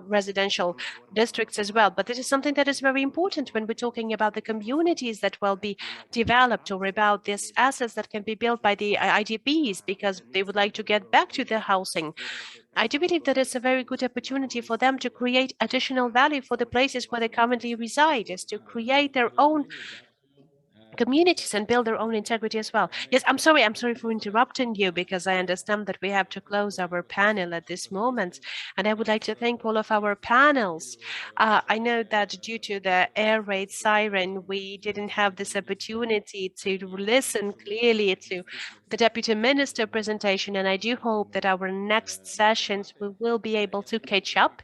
residential districts as well. But this is something that is very important when we're talking about the communities that will be developed, or about these assets that can be built by the IDPs because they would like to get back to their housing. I do believe that it's a very good opportunity for them to create additional value for the places where they currently reside, is to create their own communities and build their own integrity as well. Yes, I'm sorry for interrupting you, because I understand that we have to close our panel at this moment, and I would like to thank all of our panels. I know that due to the air raid siren, we didn't have this opportunity to listen clearly to the Deputy Minister presentation, and I do hope that our next sessions we will be able to catch up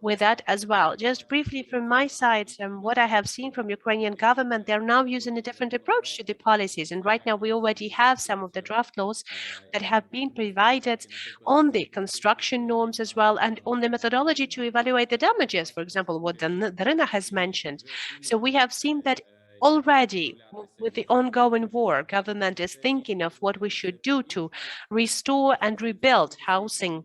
with that as well. Just briefly from my side, what I have seen from Ukrainian government, they're now using a different approach to the policies. And right now we already have some of the draft laws that have been provided on the construction norms as well, and on the methodology to evaluate the damages, for example, what Daryna has mentioned. So we have seen that already with the ongoing war, government is thinking of what we should do to restore and rebuild housing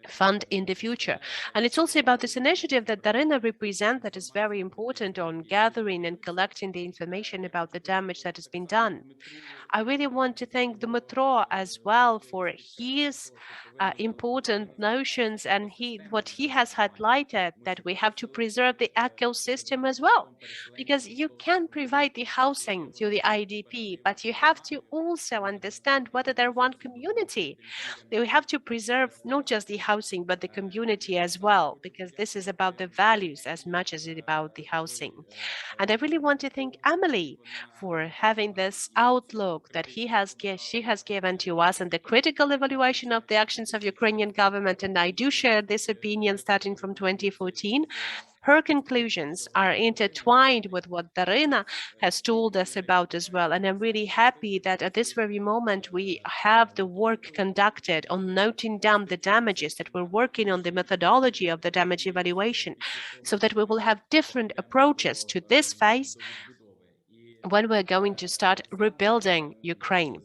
fund in the future. And it's also about this initiative that Daryna represents that is very important on gathering and collecting the information about the damage that has been done. I really want to thank Dmytro as well for his important notions and what he has highlighted, that we have to preserve the ecosystem as well, because you can provide the housing to the IDP, but you have to also understand whether they're one community. We have to preserve not just the housing, but the community as well, because this is about the values as much as it's about the housing. And I really want to thank Emily for having this outlook that she has given to us, and the critical evaluation of the actions of Ukrainian government. And I do share this opinion starting from 2014. Her conclusions are intertwined with what Daryna has told us about as well. And I'm really happy that at this very moment we have the work conducted on noting down the damages, that we're working on the methodology of the damage evaluation, so that we will have different approaches to this phase when we're going to start rebuilding Ukraine.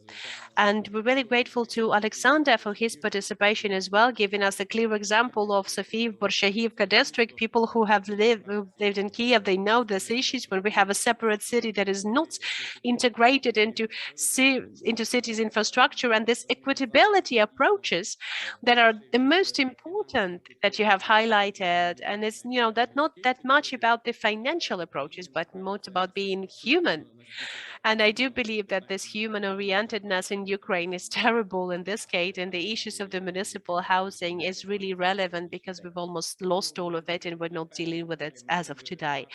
And we're really grateful to Oleksandr for his participation as well, giving us a clear example of Sofiv, Borshahivka district. People who have lived in Kyiv, they know these issues when we have a separate city that is not integrated into cities' infrastructure, and this equitability approaches that are the most important that you have highlighted. And it's, that not that much about the financial approaches, but more about being human. And I do believe that this human-orientedness in Ukraine is terrible in this case, and the issues of the municipal housing is really relevant because we've almost lost all of it and we're not dealing with it as of today.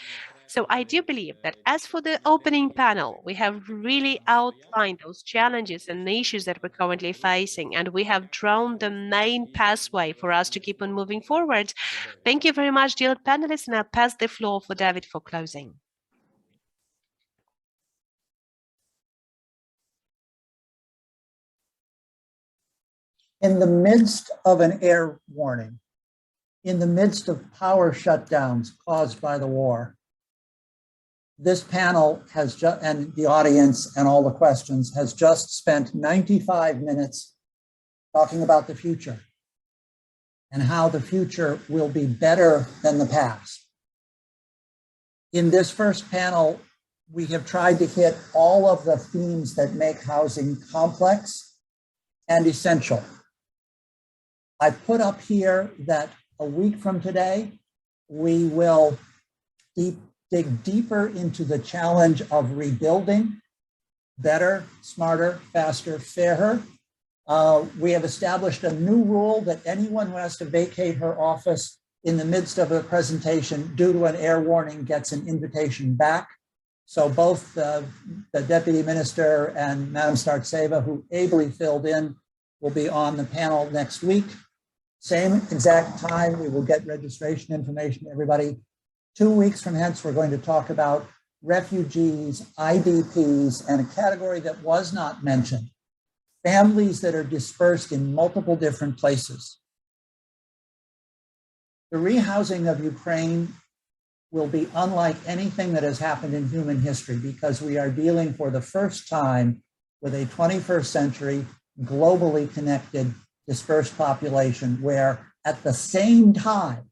So I do believe that as for the opening panel, we have really outlined those challenges and issues that we're currently facing, and we have drawn the main pathway for us to keep on moving forward. Thank you very much, dear panelists, and I'll pass the floor for David for closing. In the midst of an air warning, in the midst of power shutdowns caused by the war, this panel has just, and the audience and all the questions, has just spent 95 minutes talking about the future and how the future will be better than the past. In this first panel, we have tried to hit all of the themes that make housing complex and essential. I put up here that a week from today, we will dig deeper into the challenge of rebuilding better, smarter, faster, fairer. We have established a new rule that anyone who has to vacate her office in the midst of a presentation due to an air warning gets an invitation back. So both the Deputy Minister and Madam Startseva, who ably filled in, will be on the panel next week. Same exact time, we will get registration information to everybody. 2 weeks from hence, we're going to talk about refugees, IDPs, and a category that was not mentioned, families that are dispersed in multiple different places. The rehousing of Ukraine will be unlike anything that has happened in human history, because we are dealing for the first time with a 21st century, globally connected, dispersed population, where at the same time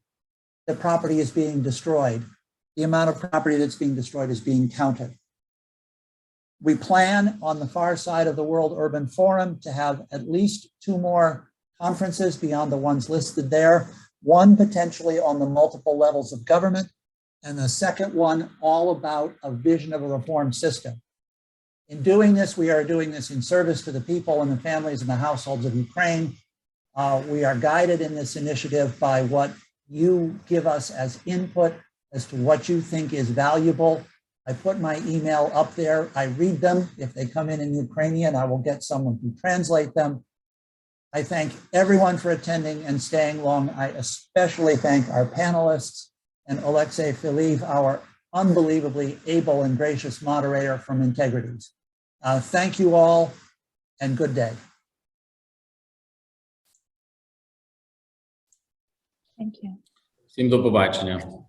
the property is being destroyed, the amount of property that's being destroyed is being counted. We plan on the far side of the World Urban Forum to have at least 2 more conferences beyond the ones listed there, one potentially on the multiple levels of government, and the second one all about a vision of a reform system. In doing this, we are doing this in service to the people and the families and the households of Ukraine. We are guided in this initiative by what you give us as input as to what you think is valuable. I put my email up there. I read them. If they come in Ukrainian, I will get someone to translate them. I thank everyone for attending and staying long. I especially thank our panelists and Oleksiy, Feliv, our unbelievably able and gracious moderator from Integrities. Thank you all and good day. Thank you. Всім до побачення.